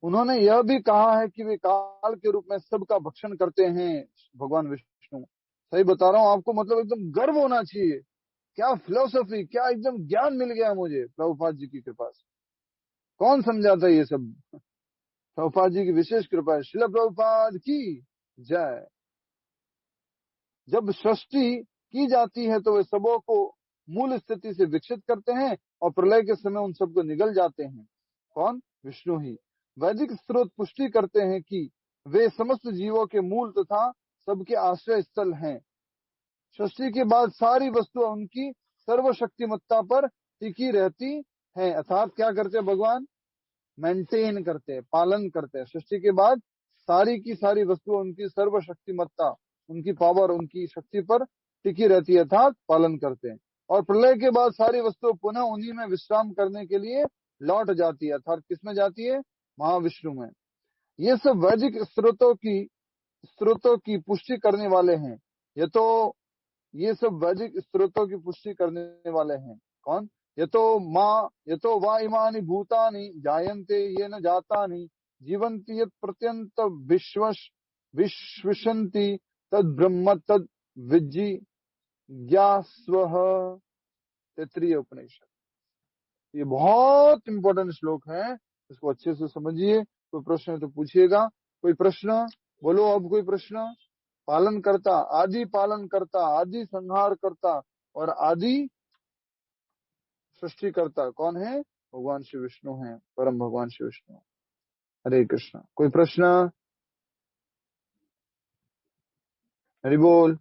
उन्होंने यह भी कहा है कि वे काल के रूप में सबका भक्षण करते हैं, भगवान विष्णु। सही बता रहा हूँ आपको, मतलब एकदम गर्व होना चाहिए। क्या फिलोसफी, क्या एकदम ज्ञान मिल गया मुझे प्रभुपाद जी की कृपा से। कौन समझाता ये सब? प्रभुपाद जी की विशेष कृपा है। श्रील प्रभुपाद की जय। जब सृष्टि की जाती है तो वे सबों को मूल स्थिति से विकसित करते हैं और प्रलय के समय उन सबको निगल जाते हैं। कौन? विष्णु ही। वैदिक स्रोत पुष्टि करते हैं कि वे समस्त जीवों के मूल तथा सबके आश्रय स्थल हैं। सृष्टि के बाद सारी वस्तुएं उनकी सर्वशक्तिमत्ता पर टिकी रहती हैं। अर्थात क्या करते हैं भगवान? मेंटेन करते हैं, पालन करते हैं। सृष्टि के बाद सारी की सारी वस्तुएं उनकी सर्वशक्तिमत्ता, उनकी पावर, उनकी शक्ति पर टिकी रहती है, अर्थात पालन करते हैं। और प्रलय के बाद सारी वस्तुएं पुनः उन्हीं में विश्राम करने के लिए लौट जाती है, अर्थात किसमें जाती है? महाविष्णु में। ये सब वैदिक स्रोतों की पुष्टि करने वाले हैं। ये सब वैदिक स्रोतों की पुष्टि करने वाले हैं। कौन? ये तो वा इमानि भूतानि जायन्ते ये न जातानि जीवन्ति यत् प्रत्यंत विश्वसन्ति तद ब्रह्म तद विजिज्ञास्वः। तैत्तिरीय उपनिषद। ये बहुत इंपॉर्टेंट श्लोक है, इसको अच्छे से समझिए। कोई प्रश्न है तो पूछिएगा। कोई प्रश्न बोलो। अब कोई प्रश्न? पालन करता, आदि पालन करता, आदि संहार करता और आदि सृष्टि करता कौन है? भगवान श्री विष्णु हैं, परम भगवान श्री विष्णु। हरे कृष्ण। कोई प्रश्न? हरि बोल।